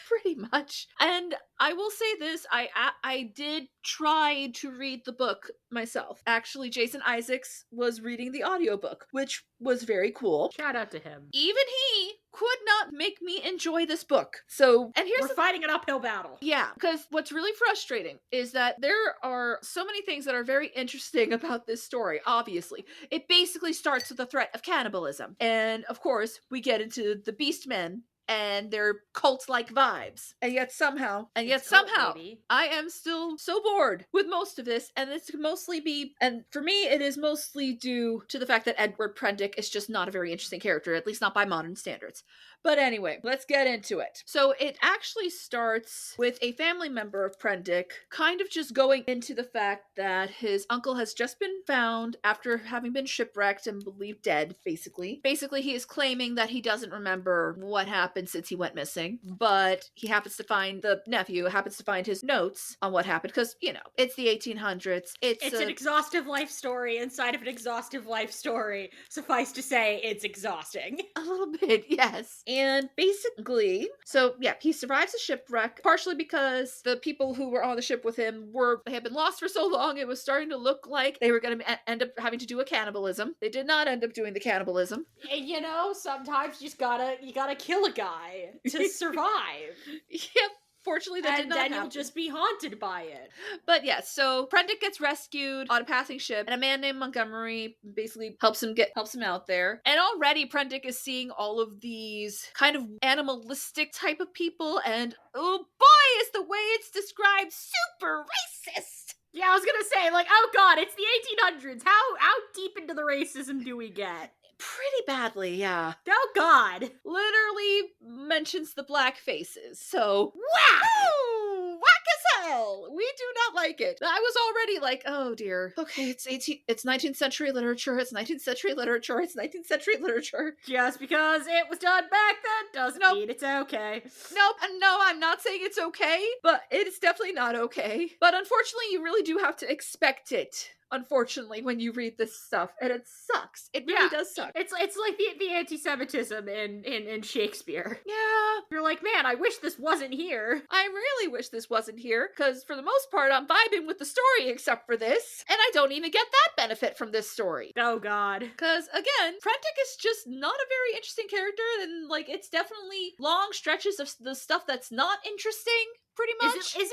Pretty much. And I will say this, I did try to read the book myself. Actually, Jason Isaacs was reading the audiobook, which was very cool. Shout out to him. Even he could not make me enjoy this book. So, and here's We're fighting an uphill battle. yeah, because what's really frustrating is that there are so many things that are very interesting about this story, obviously. It basically starts with the threat of cannibalism. And of course, we get into the Beastmen and their cult-like vibes. And yet somehow, It's cult, baby. I am still so bored with most of this, and it's mostly and for me, it is mostly due to the fact that Edward Prendick is just not a very interesting character, at least not by modern standards. But anyway, let's get into it. So it actually starts with a family member of Prendick kind of just going into the fact that his uncle has just been found after having been shipwrecked and believed dead, basically. Basically, he is claiming that he doesn't remember what happened since he went missing, but he happens to find, the nephew happens to find his notes on what happened, because, you know, it's the 1800s. It's an exhaustive life story inside of an exhaustive life story. Suffice to say, it's exhausting. A little bit, yes. And basically, so yeah, he survives the shipwreck, partially because the people who were on the ship with him had been lost for so long, it was starting to look like they were going to end up having to do a cannibalism. They did not end up doing the cannibalism. And you know, sometimes you gotta kill a guy to survive. Yep. Unfortunately, that did not then happen. you'll just be haunted by it. But yes, so Prendick gets rescued on a passing ship, and a man named Montgomery basically helps him out there. And already Prendick is seeing all of these kind of animalistic type of people, and oh boy, is the way it's described super racist. Yeah, I was gonna say, like, oh god, it's the 1800s. How deep into the racism do we get? Pretty badly, yeah. Oh god. Literally mentions the black faces. So, Wow! whack as hell. We do not like it. I was already like, oh dear. Okay, it's 19th century literature. It's 19th century literature. It's 19th century literature. Just because it was done back then doesn't mean it's okay. Nope. And no, I'm not saying it's okay, but it's definitely not okay. But unfortunately, you really do have to expect it. Unfortunately, when you read this stuff, and it sucks. It really does suck. It's like the anti-Semitism in Shakespeare. Yeah. You're like, man, I wish this wasn't here. I really wish this wasn't here, because for the most part, I'm vibing with the story except for this, and I don't even get that benefit from this story. Oh god. Because, again, Prendick is just not a very interesting character, and, like, it's definitely long stretches of the stuff that's not interesting. Pretty much. Is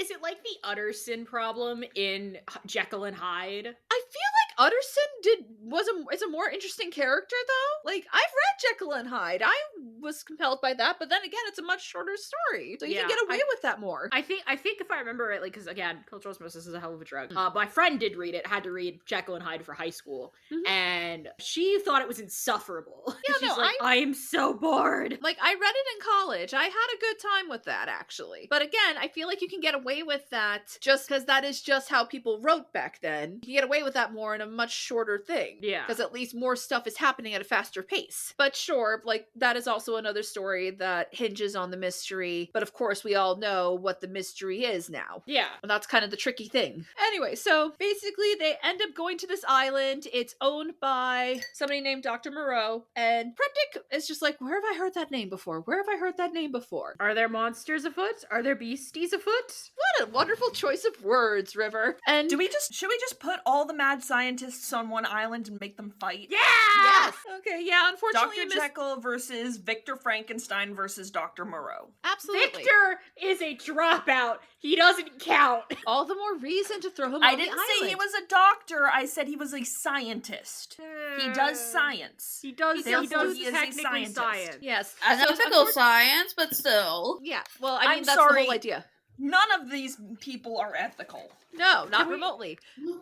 it like the Utterson problem in Jekyll and Hyde? I feel like Utterson is a more interesting character though. Like, I've read Jekyll and Hyde. I was compelled by that, but then again, it's a much shorter story, so you can get away with that more. I think if I remember rightly, because again, cultural osmosis is a hell of a drug. My friend did read it, had to read Jekyll and Hyde for high school, and she thought it was insufferable. Yeah, she's like, I am so bored. Like, I read it in college. I had a good time with that, actually. But again, I feel like you can get away with that just because that is just how people wrote back then. You can get away with that more in a much shorter thing. Yeah. Because at least more stuff is happening at a faster pace. But sure, like, that is also another story that hinges on the mystery. But of course, we all know what the mystery is now. Yeah. And that's kind of the tricky thing. Anyway, so basically they end up going to this island. It's owned by somebody named Dr. Moreau. And Prendick is just like, where have I heard that name before? Where have I heard that name before? Are there monsters afoot? Are there beasties afoot? What a wonderful choice of words, River. And should we just put all the mad scientists on one island and make them fight? Yeah! Yes! Okay, yeah, unfortunately Dr. Jekyll versus Victor Frankenstein versus Dr. Moreau. Absolutely. Victor is a dropout. He doesn't count. All the more reason to throw him on the island. I didn't say he was a doctor. I said he was a scientist. He does science. He does technically science. Yes. Unethical science, but still. Yeah, well, I mean, I'm that's sorry. the whole idea. None of these people are ethical. No, not remotely.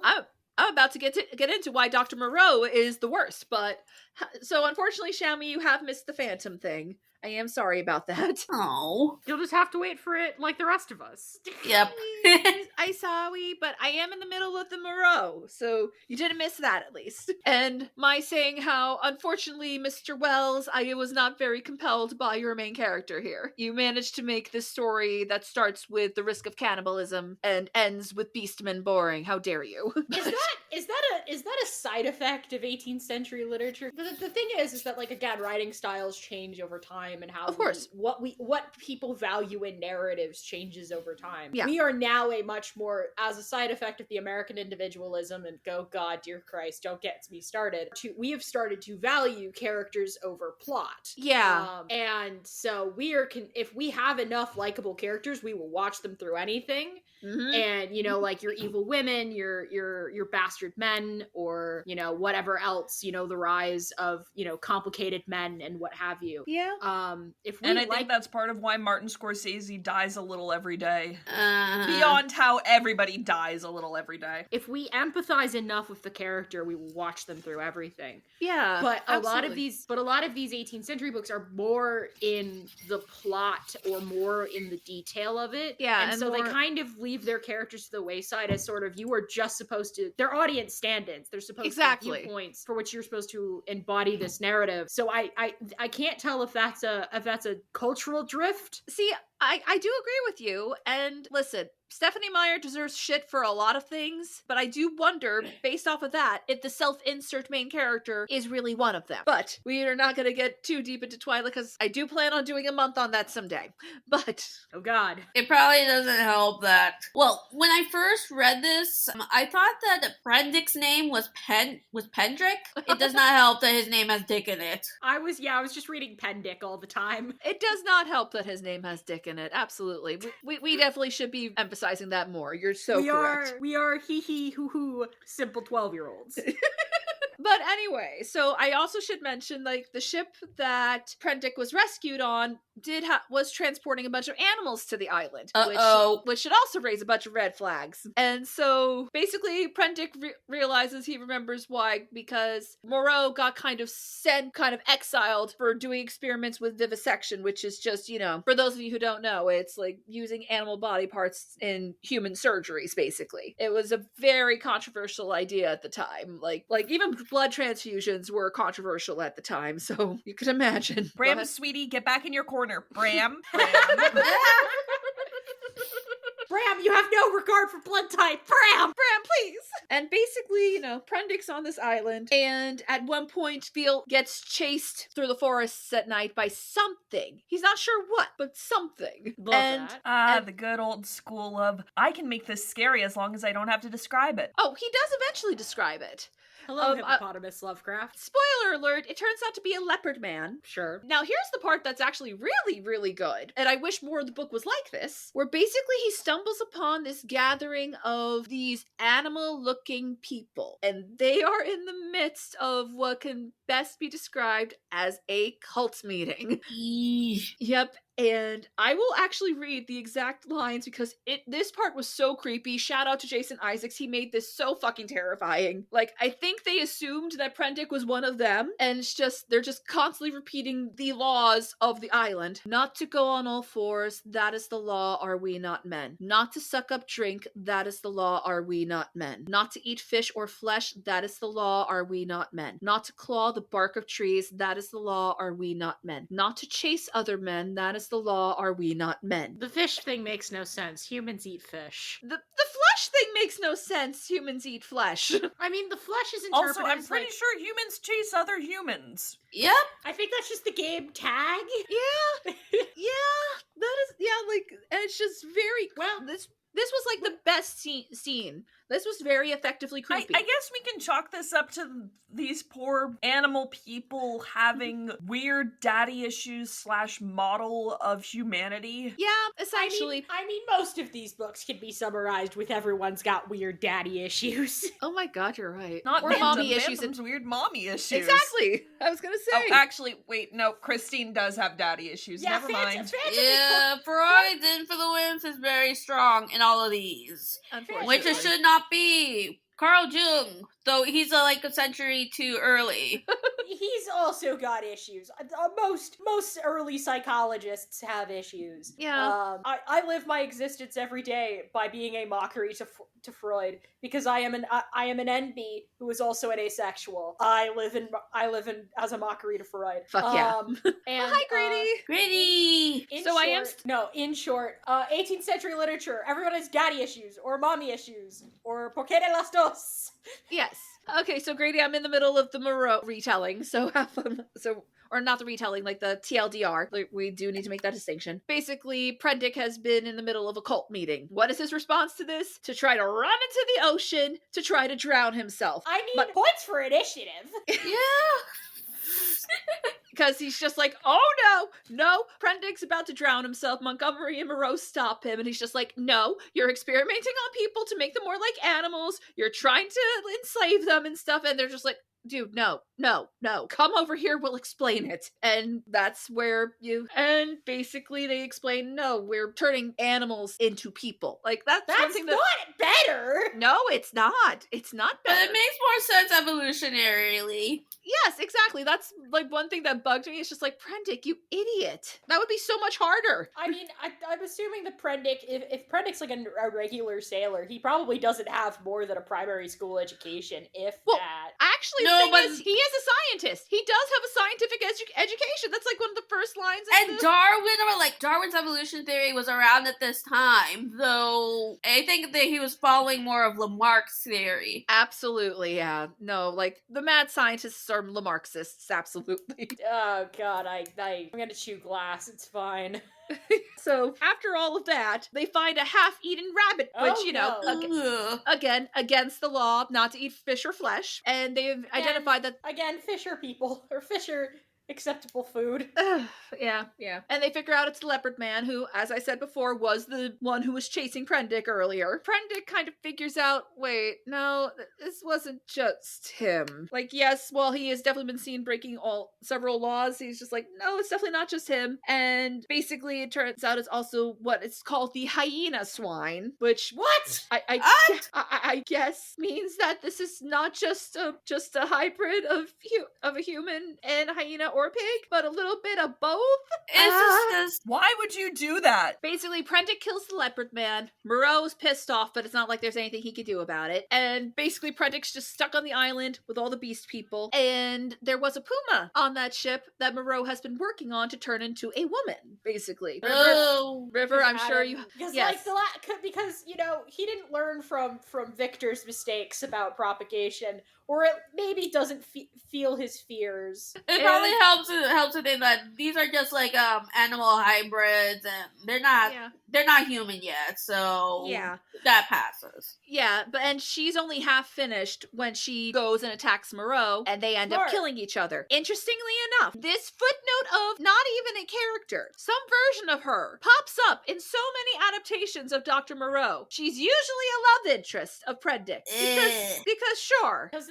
I'm about to get into why Dr. Moreau is the worst, but so unfortunately, Shammy, you have missed the Phantom thing. I am sorry about that. Oh. You'll just have to wait for it like the rest of us. Yep. I sorry, but I am in the middle of the Moreau, so you didn't miss that at least. And my saying how, unfortunately, Mr. Wells, I was not very compelled by your main character here. You managed to make this story that starts with the risk of cannibalism and ends with Beastmen boring. How dare you? Is that a side effect of 18th century literature? The thing is that, like, again, writing styles change over time, and how of course what people value in narratives changes over time. Yeah. We are now a much more, as a side effect of the American individualism, and go God, dear Christ, don't get me started. We have started to value characters over plot. Yeah. And so if we have enough likable characters, we will watch them through anything. Mm-hmm. And, you know, like your evil women, your bastard men, or, you know, whatever else, you know, the rise of, you know, complicated men and what have you. Yeah. I think that's part of why Martin Scorsese dies a little every day. Uh-huh. Beyond how everybody dies a little every day. If we empathize enough with the character, we will watch them through everything. Yeah. But a lot of these 18th century books are more in the plot or more in the detail of it. Yeah. And so they kind of leave their characters to the wayside as sort of, you are just supposed to, they're audience stand-ins. They're supposed to be viewpoints for which you're supposed to embody this narrative. So I can't tell if that's a cultural drift. See, I do agree with you. And listen, Stephanie Meyer deserves shit for a lot of things, but I do wonder, based off of that, if the self-insert main character is really one of them. But we are not going to get too deep into Twilight, because I do plan on doing a month on that someday. But oh god, it probably doesn't help that. Well, when I first read this, I thought that Prendick's name was Pendrick. It does not help that his name has Dick in it. I was just reading Pendick all the time. It does not help that his name has Dick in in it. Absolutely. We definitely should be emphasizing that more. You're so correct. We are hee hoo hoo simple 12-year-olds. But anyway, so I also should mention, like, the ship that Prendick was rescued on was transporting a bunch of animals to the island, which should also raise a bunch of red flags. And so basically Prendick realizes, he remembers why, because Moreau got kind of exiled for doing experiments with vivisection, which is just, for those of you who don't know, it's like using animal body parts in human surgeries, basically. It was a very controversial idea at the time. Like even blood transfusions were controversial at the time, so you can imagine. Bram, sweetie, get back in your corner. Bram. Bram, you have no regard for blood type. Bram, please. And basically, Prendick's on this island, and at one point, gets chased through the forests at night by something. He's not sure what, but something. Love that. The good old school of, I can make this scary as long as I don't have to describe it. Oh, he does eventually describe it. Hello, hippopotamus Lovecraft. Spoiler alert, it turns out to be a leopard man. Sure. Now, here's the part that's actually really, really good, and I wish more of the book was like this, where basically he stumbles upon this gathering of these animal-looking people, and they are in the midst of what can best be described as a cult meeting. Yep. And I will actually read the exact lines because this part was so creepy. Shout out to Jason Isaacs. He made this so fucking terrifying. Like, I think they assumed that Prendick was one of them, and they're just constantly repeating the laws of the island. Not to go on all fours, that is the law, are we not men? Not to suck up drink, that is the law, are we not men? Not to eat fish or flesh, that is the law, are we not men? Not to claw the bark of trees, that is the law, are we not men? Not to chase other men, that is the law, are we not men? The fish thing makes no sense. Humans eat fish. The flesh thing makes no sense. Humans eat flesh. I mean, the flesh is interpreted. Also, I'm pretty sure humans chase other humans. Yep. I think that's just the game tag. Yeah. And it's just very well. This was like the best scene. This was very effectively creepy. I guess we can chalk this up to these poor animal people having weird daddy issues / model of humanity. Yeah, essentially. I mean, most of these books can be summarized with everyone's got weird daddy issues. Oh my god, you're right. Not or mommy issues. And weird mommy issues. Exactly. I was gonna say. Oh, actually, wait, no, Christine does have daddy issues. Yeah, Never mind. Yeah, Freud's in for the wins is very strong in all of these. Unfortunately. Which it should not be. Carl Jung, though he's like a century too early. He's also got issues. Most early psychologists have issues. Yeah. I live my existence every day by being a mockery to Freud because I am an NB who is also an asexual. I live in as a mockery to Freud. Fuck yeah. And, hi, Grady. Grady. In short, 18th century literature. Everyone has daddy issues or mommy issues or porque de las dos. Yes. Okay, so Grady, I'm in the middle of the Moreau retelling, so have fun. Or not the retelling, like the TLDR. We do need to make that distinction. Basically, Prendick has been in the middle of a cult meeting. What is his response to this? To try to run into the ocean to try to drown himself. I need points for initiative. Yeah. Because he's just like, oh no, Prendick's about to drown himself. Montgomery and Moreau stop him, and he's just like, no, you're experimenting on people to make them more like animals. You're trying to enslave them and stuff, and they're just like, dude, no, come over here, we'll explain it. And that's where and basically they explain, no, we're turning animals into people. Like, that's something not better. No, it's not better. But it makes more sense evolutionarily. Yes, exactly. That's like one thing that bugged me. It's just like, Prendick, you idiot. That would be so much harder. I mean, I'm assuming that Prendick, if Prendick's like a regular sailor, he probably doesn't have more than a primary school education, if that. Actually, no, but he is a scientist. He does have a scientific education. That's like one of the first lines. And Darwin's evolution theory was around at this time, though I think that he was following more of Lamarck's theory. Absolutely, yeah. No, like, the mad scientists are Lamarxists, absolutely. Oh god, I'm gonna chew glass, it's fine. So, after all of that, they find a half-eaten rabbit, which, again, against the law, not to eat fish or flesh, and they've identified that... Again, fish are people, or fish are acceptable food. Yeah. And they figure out it's the leopard man who, as I said before, was the one who was chasing Prendick earlier. Prendick kind of figures out, wait, no, this wasn't just him. Like, yes, well, he has definitely been seen breaking several laws. He's just like, no, it's definitely not just him. And basically, it turns out it's also what it's called the hyena swine, which What? I guess means that this is not just a hybrid of a human and a hyena or a pig, but a little bit of both. Why would you do that? Basically, Prendick kills the leopard man. Moreau's pissed off, but it's not like there's anything he can do about it. And basically, Prendick's just stuck on the island with all the beast people. And there was a puma on that ship that Moreau has been working on to turn into a woman, basically. River, I'm sure you... Because, yes. because, you know, he didn't learn from Victor's mistakes about propagation, or it maybe doesn't feel his fears. It probably helps it in that these are just like animal hybrids, and they're not human yet, so that passes. Yeah, and she's only half finished when she goes and attacks Moreau, and they end up killing each other. Interestingly enough, this footnote of not even a character, some version of her, pops up in so many adaptations of Dr. Moreau. She's usually a love interest of Prendick. Because sure. Because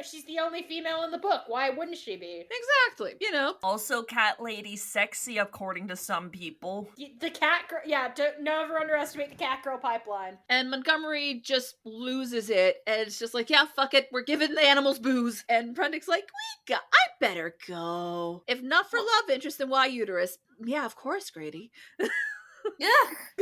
she's the only female in the book. Why wouldn't she be? Exactly. You know. Also, cat lady sexy according to some people. The cat girl, don't never underestimate the cat girl pipeline. And Montgomery just loses it, and it's just like, yeah, fuck it, we're giving the animals booze. And Prendick's like, I better go. If not for love interest, then why uterus? Yeah, of course, Grady. Yeah.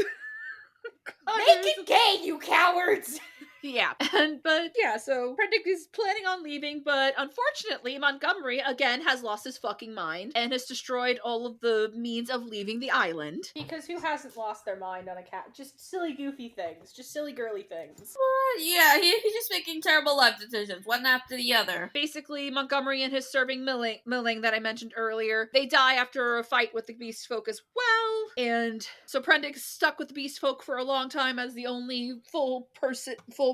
Make it gay, you cowards! Yeah. So Prendick is planning on leaving, but unfortunately Montgomery again has lost his fucking mind and has destroyed all of the means of leaving the island. Because who hasn't lost their mind on a cat? Just silly goofy things. Just silly girly things. What? Yeah, he's just making terrible life decisions, one after the other. Basically, Montgomery and his serving milling that I mentioned earlier, they die after a fight with the beast folk as well. And so Prendick is stuck with the beast folk for a long time as the only full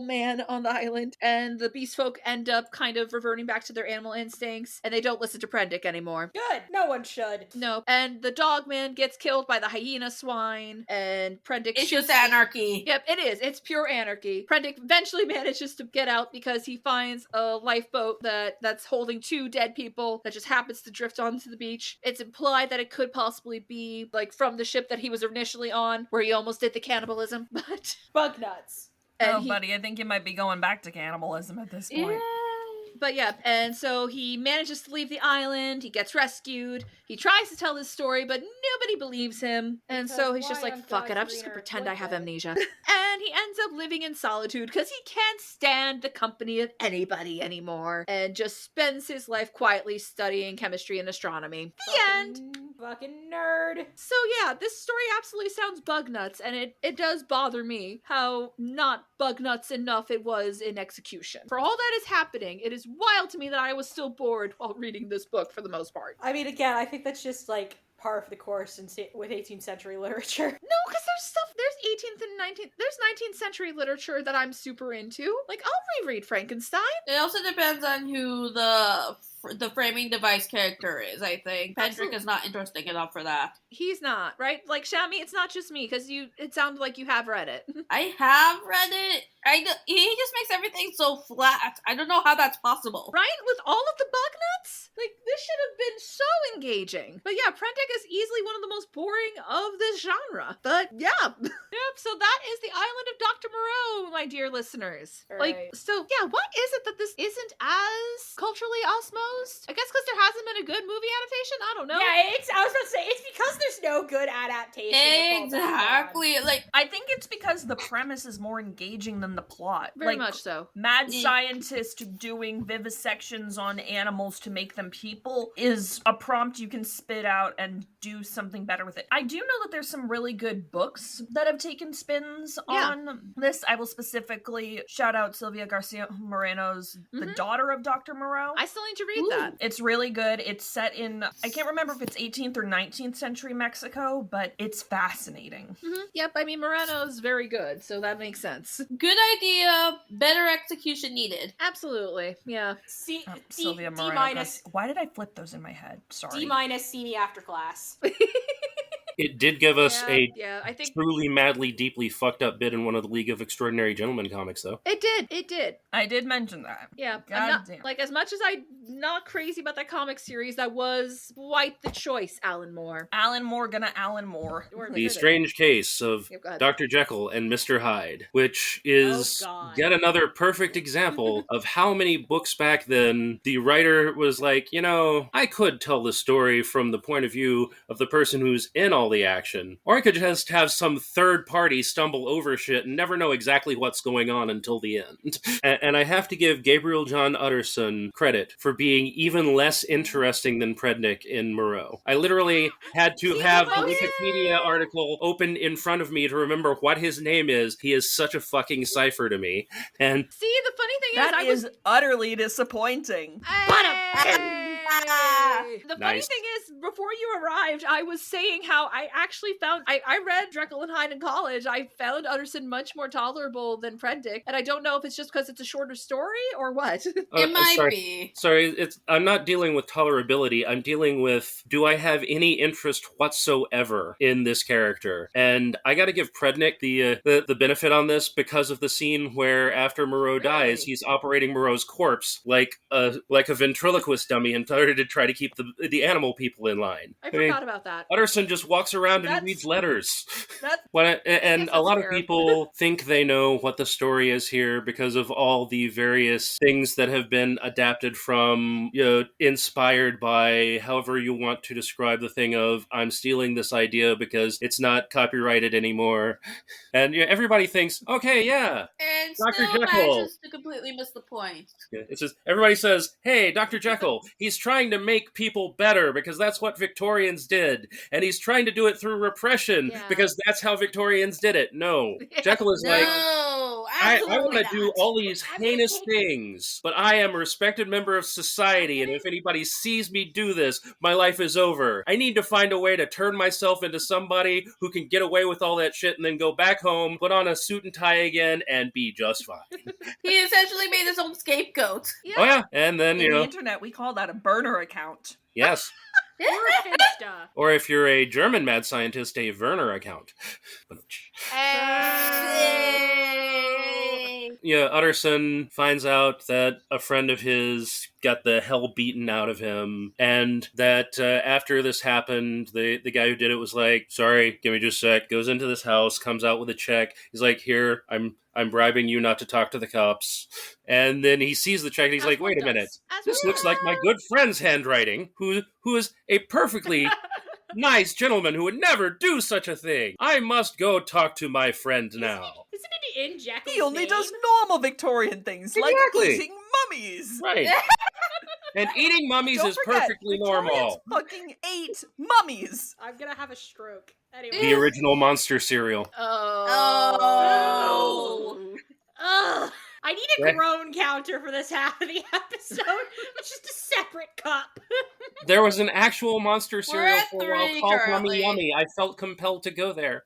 man on the island, and the beast folk end up kind of reverting back to their animal instincts, and they don't listen to Prendick anymore. Good. No one should. No. And the dog man gets killed by the hyena swine, and Prendick It's just anarchy. Yep, it is. It's pure anarchy. Prendick eventually manages to get out because he finds a lifeboat that's holding 2 dead people that just happens to drift onto the beach. It's implied that it could possibly be like from the ship that he was initially on, where he almost did the cannibalism, but bug nuts. Buddy, I think you might be going back to cannibalism at this point. But yeah, and so he manages to leave the island, he gets rescued, he tries to tell his story, but nobody believes him, and so he's just like, fuck it, I'm just gonna pretend I have amnesia. And he ends up living in solitude because he can't stand the company of anybody anymore, and just spends his life quietly studying chemistry and astronomy. The end! Fucking nerd. So yeah, this story absolutely sounds bug nuts, and it does bother me how not bug nuts enough it was in execution. For all that is happening, it is wild to me that I was still bored while reading this book for the most part. I mean, again, I think that's just like par for the course with 18th century literature. No, because there's 18th and 19th, there's 19th century literature that I'm super into. Like, I'll reread Frankenstein. It also depends on who the framing device character is, I think. Patrick is not interesting enough for that. He's not, right? Like, Shami, it's not just me, because it sounded like you have read it. I have read it. He just makes everything so flat. I don't know how that's possible. Right? With all of the bug nuts? Like, this should have been so engaging. But yeah, Prendick is easily one of the most boring of this genre. But yeah. Yep, so that is the Island of Dr. Moreau, my dear listeners. Right. Like, so yeah, what is it that this isn't as culturally osmosed? I guess because there hasn't been a good movie adaptation? I don't know. Yeah, I was about to say, it's because there's no good adaptation. Exactly. Like, I think it's because the premise is more engaging than the plot. Very much so. Mad scientist doing vivisections on animals to make them people is a prompt you can spit out and do something better with it. I do know that there's some really good books books that have taken spins on this. I will specifically shout out Sylvia Garcia Moreno's The Daughter of Dr. Moreau. I still need to read that. It's really good. It's set in, I can't remember if it's 18th or 19th century Mexico, but it's fascinating. Yep, I mean, Moreno's very good, so that makes sense. Good idea. Better execution needed. Absolutely, yeah. Sylvia D Moreno. minus. Why did I flip those in my head? Sorry. D minus, see me after class. It did give us I think truly, madly, deeply fucked up bit in one of the League of Extraordinary Gentlemen comics, though. it did. I did mention that. Yeah, God I'm not, damn. like, as much as I'm not crazy about that comic series, that was quite the choice, Alan Moore. Alan Moore gonna Alan Moore. The Strange Case of Yep, go ahead. Dr. Jekyll and Mr. Hyde, which is God. yet another perfect example of how many books back then the writer was like, you know, I could tell the story from the point of view of the person who's in all the action, or I could just have some third party stumble over shit and never know exactly what's going on until the end. And I have to give Gabriel John Utterson credit for being even less interesting than Prednick in Moreau. I literally had to have the Wikipedia article open in front of me to remember what his name is. He is such a fucking cipher to me. And See, the funny thing That is, is utterly disappointing. The funny Nice. thing is, before you arrived, I was saying how I actually found I read Jekyll and Hyde in college. I found Utterson much more tolerable than Prednick, and I don't know if it's just because it's a shorter story or what. It might sorry. be. Sorry, I'm not dealing with tolerability. I'm dealing with, do I have any interest whatsoever in this character? And I got to give Prednick the benefit on this because of the scene where after Moreau dies, he's operating Moreau's corpse like a ventriloquist dummy in order to try to keep the animal people in line. I forgot about that. Utterson just walks around and That's- reads letters. That- And guess a lot that's of fair. people think they know what the story is here because of all the various things that have been adapted from, inspired by however you want to describe the thing of, I'm stealing this idea because it's not copyrighted anymore. And everybody thinks, okay, yeah. And Dr. still Jekyll. manages to completely miss the point. It's just, everybody says, hey, Dr. Jekyll, he's trying to make people better because that's what Victorians did. And he's trying to do it through repression Yeah. because that's how Victorians did it. No. Jekyll is like, No, I absolutely want to do not. all these heinous things, but I am a respected member of society, and if anybody sees me do this, my life is over. I need to find a way to turn myself into somebody who can get away with all that shit and then go back home, put on a suit and tie again, and be just fine. He essentially made his own scapegoat. Yeah. Oh yeah, and then, In the internet, we call that a burner account. yes. Or Finsta. Or if you're a German mad scientist, a Werner account. Utterson finds out that a friend of his got the hell beaten out of him, and that after this happened, the guy who did it was like, sorry, give me just a sec, goes into this house, comes out with a check. He's like, here, I'm bribing you not to talk to the cops. And then he sees the check and he's like, wait a minute. This looks like my good friend's handwriting, who is a perfectly nice gentleman who would never do such a thing. I must go talk to my friend now. Isn't it in Jekyll's He only name? does normal Victorian things, like Exactly. eating mummies. Right. And eating mummies Don't is forget, perfectly Victorians normal. fucking ate mummies. I'm gonna have a stroke. Anyway. The original monster cereal. Oh. Ugh. I need a Yeah. groan counter for this half of the episode. It's just a separate cup. There was an actual monster cereal at for a while 3 called currently. Yummy Yummy. I felt compelled to go there.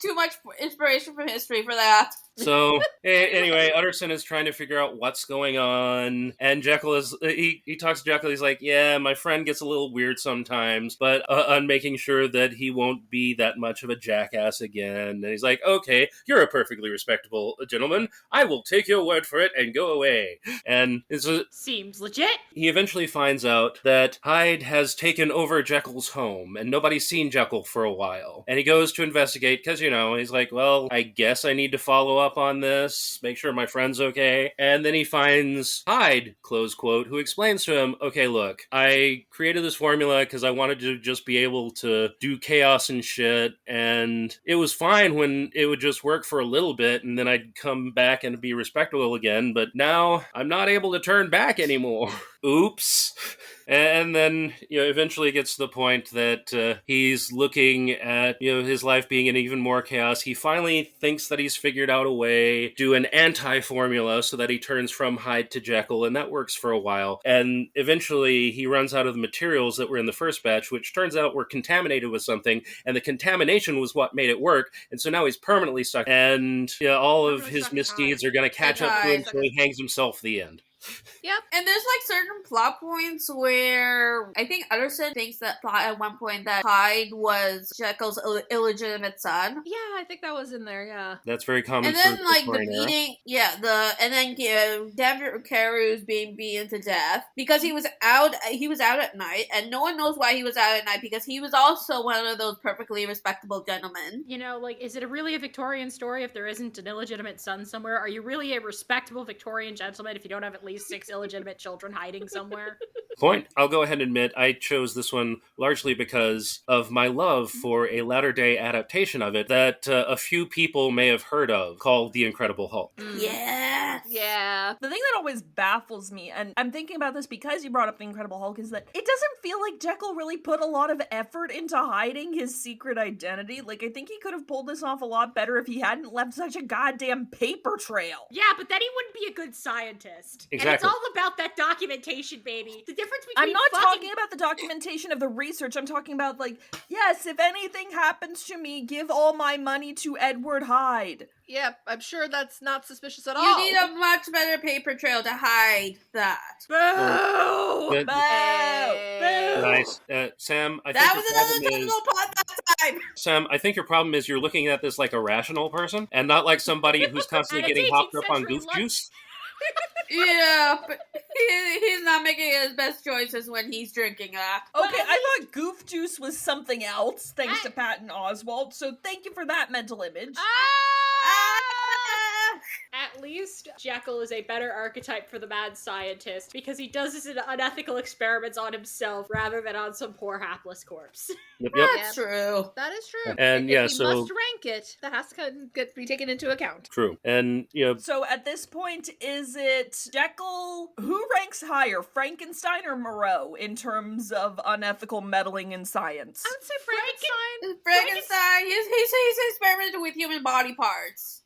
Too much inspiration from history for that. So anyway, Utterson is trying to figure out what's going on, and Jekyll is he talks to Jekyll. He's like, "Yeah, my friend gets a little weird sometimes, but on making sure that he won't be that much of a jackass again." And he's like, "Okay, you're a perfectly respectable gentleman. I will take your word for it and go away." And Seems legit. he eventually finds out that Hyde has taken over Jekyll's home, and nobody's seen Jekyll for a while. And he goes to investigate because he's like, well, I guess I need to follow up on this, make sure my friend's okay. And then he finds Hyde, close quote, who explains to him, okay, look, I created this formula because I wanted to just be able to do chaos and shit, and it was fine when it would just work for a little bit, and then I'd come back and be respectable again, but now I'm not able to turn back anymore. Oops. And then, eventually gets to the point that he's looking at, his life being in even more chaos. He finally thinks that he's figured out a way to do an anti-formula so that he turns from Hyde to Jekyll, and that works for a while. And eventually he runs out of the materials that were in the first batch, which turns out were contaminated with something, and the contamination was what made it work. And so now he's permanently stuck, and all of his misdeeds are going to catch up to him, so he hangs himself at the end. Yep. And there's like certain plot points where I think Utterson thinks that thought at one point that Hyde was Jekyll's illegitimate son. Yeah, I think that was in there, yeah. That's very common. And then like the beating, Denver Carews being beaten to death because he was out at night, and no one knows why he was out at night because he was also one of those perfectly respectable gentlemen. Is it really a Victorian story if there isn't an illegitimate son somewhere? Are you really a respectable Victorian gentleman if you don't have at least 6 illegitimate children hiding somewhere? Point. I'll go ahead and admit I chose this one largely because of my love for a latter-day adaptation of it that a few people may have heard of, called The Incredible Hulk. Yes. Yeah. The thing that always baffles me, and I'm thinking about this because you brought up The Incredible Hulk, is that it doesn't feel like Jekyll really put a lot of effort into hiding his secret identity. Like, I think he could have pulled this off a lot better if he hadn't left such a goddamn paper trail. Yeah, but then he wouldn't be a good scientist. Exactly. And it's all about that documentation, baby. The difference between I'm not talking about the documentation of the research. I'm talking about, like, yes, if anything happens to me, give all my money to Edward Hyde. Yep, I'm sure that's not suspicious at all. You need a much better paper trail to hide that. Boo! Boo! Nice. Sam, I think that was another technical pod that time. Sam, I think your problem is you're looking at this like a rational person and not like somebody who's constantly getting hopped up on goof juice. Yeah, but he's not making his best choices when he's drinking that. Okay, I thought goof juice was something else, thanks to Patton Oswalt, so thank you for that mental image. At least Jekyll is a better archetype for the mad scientist because he does his unethical experiments on himself rather than on some poor hapless corpse. Yep. That's true. That is true. And if he must rank it, that has to be taken into account. True. And, So at this point, is it Jekyll? Who ranks higher, Frankenstein or Moreau, in terms of unethical meddling in science? I would say Frankenstein. He's experimented with human body parts.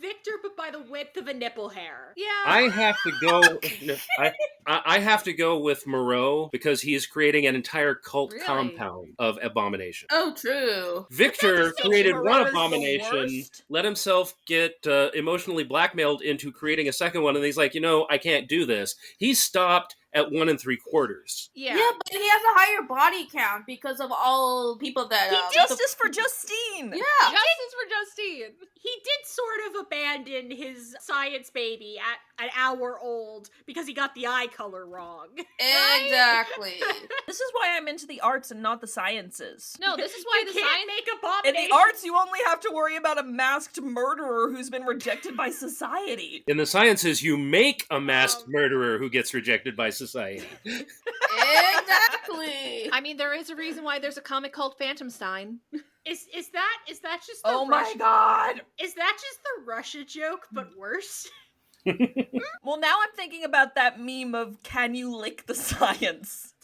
Victor, but by the width of a nipple hair. Yeah. I have to go. I have to go with Moreau because he is creating an entire cult compound of abomination. Oh, true. Victor created one abomination, worst. let himself get emotionally blackmailed into creating a second one, and he's like, I can't do this. He stopped at 1 3/4. Yeah, but he has a higher body count because of all people that... Justice for Justine! Yeah. Justice for Justine. He did sort of abandon his science baby at an hour old because he got the eye color wrong. Exactly. This is why I'm into the arts and not the sciences. No, this is why you the can't science... make In abominations. the arts, you only have to worry about a masked murderer who's been rejected by society. In the sciences, you make a masked murderer who gets rejected by society. Exactly. I mean, there is a reason why there's a comic called Phantomstein. Is that just the Oh my Russia- god! Is that just the Russia joke but worse? Well, now I'm thinking about that meme of, can you lick the science?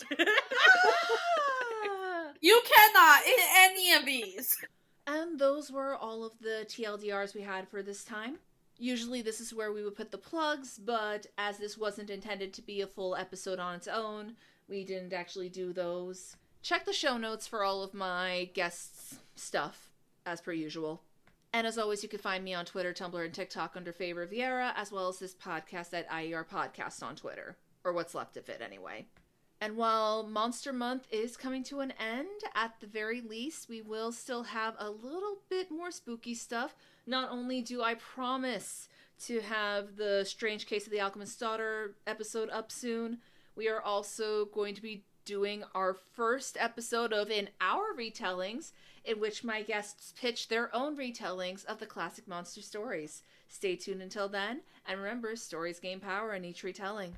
You cannot in any of these. And those were all of the TLDRs we had for this time. Usually this is where we would put the plugs, but as this wasn't intended to be a full episode on its own, we didn't actually do those. Check the show notes for all of my guests' stuff, as per usual. And as always, you can find me on Twitter, Tumblr, and TikTok under Favor Vieira, as well as this podcast at IER Podcast on Twitter. Or what's left of it, anyway. And while Monster Month is coming to an end, at the very least, we will still have a little bit more spooky stuff. Not only do I promise to have the Strange Case of the Alchemist's Daughter episode up soon, we are also going to be doing our first episode of In Our Retellings, in which my guests pitch their own retellings of the classic monster stories. Stay tuned until then, and remember, stories gain power in each retelling.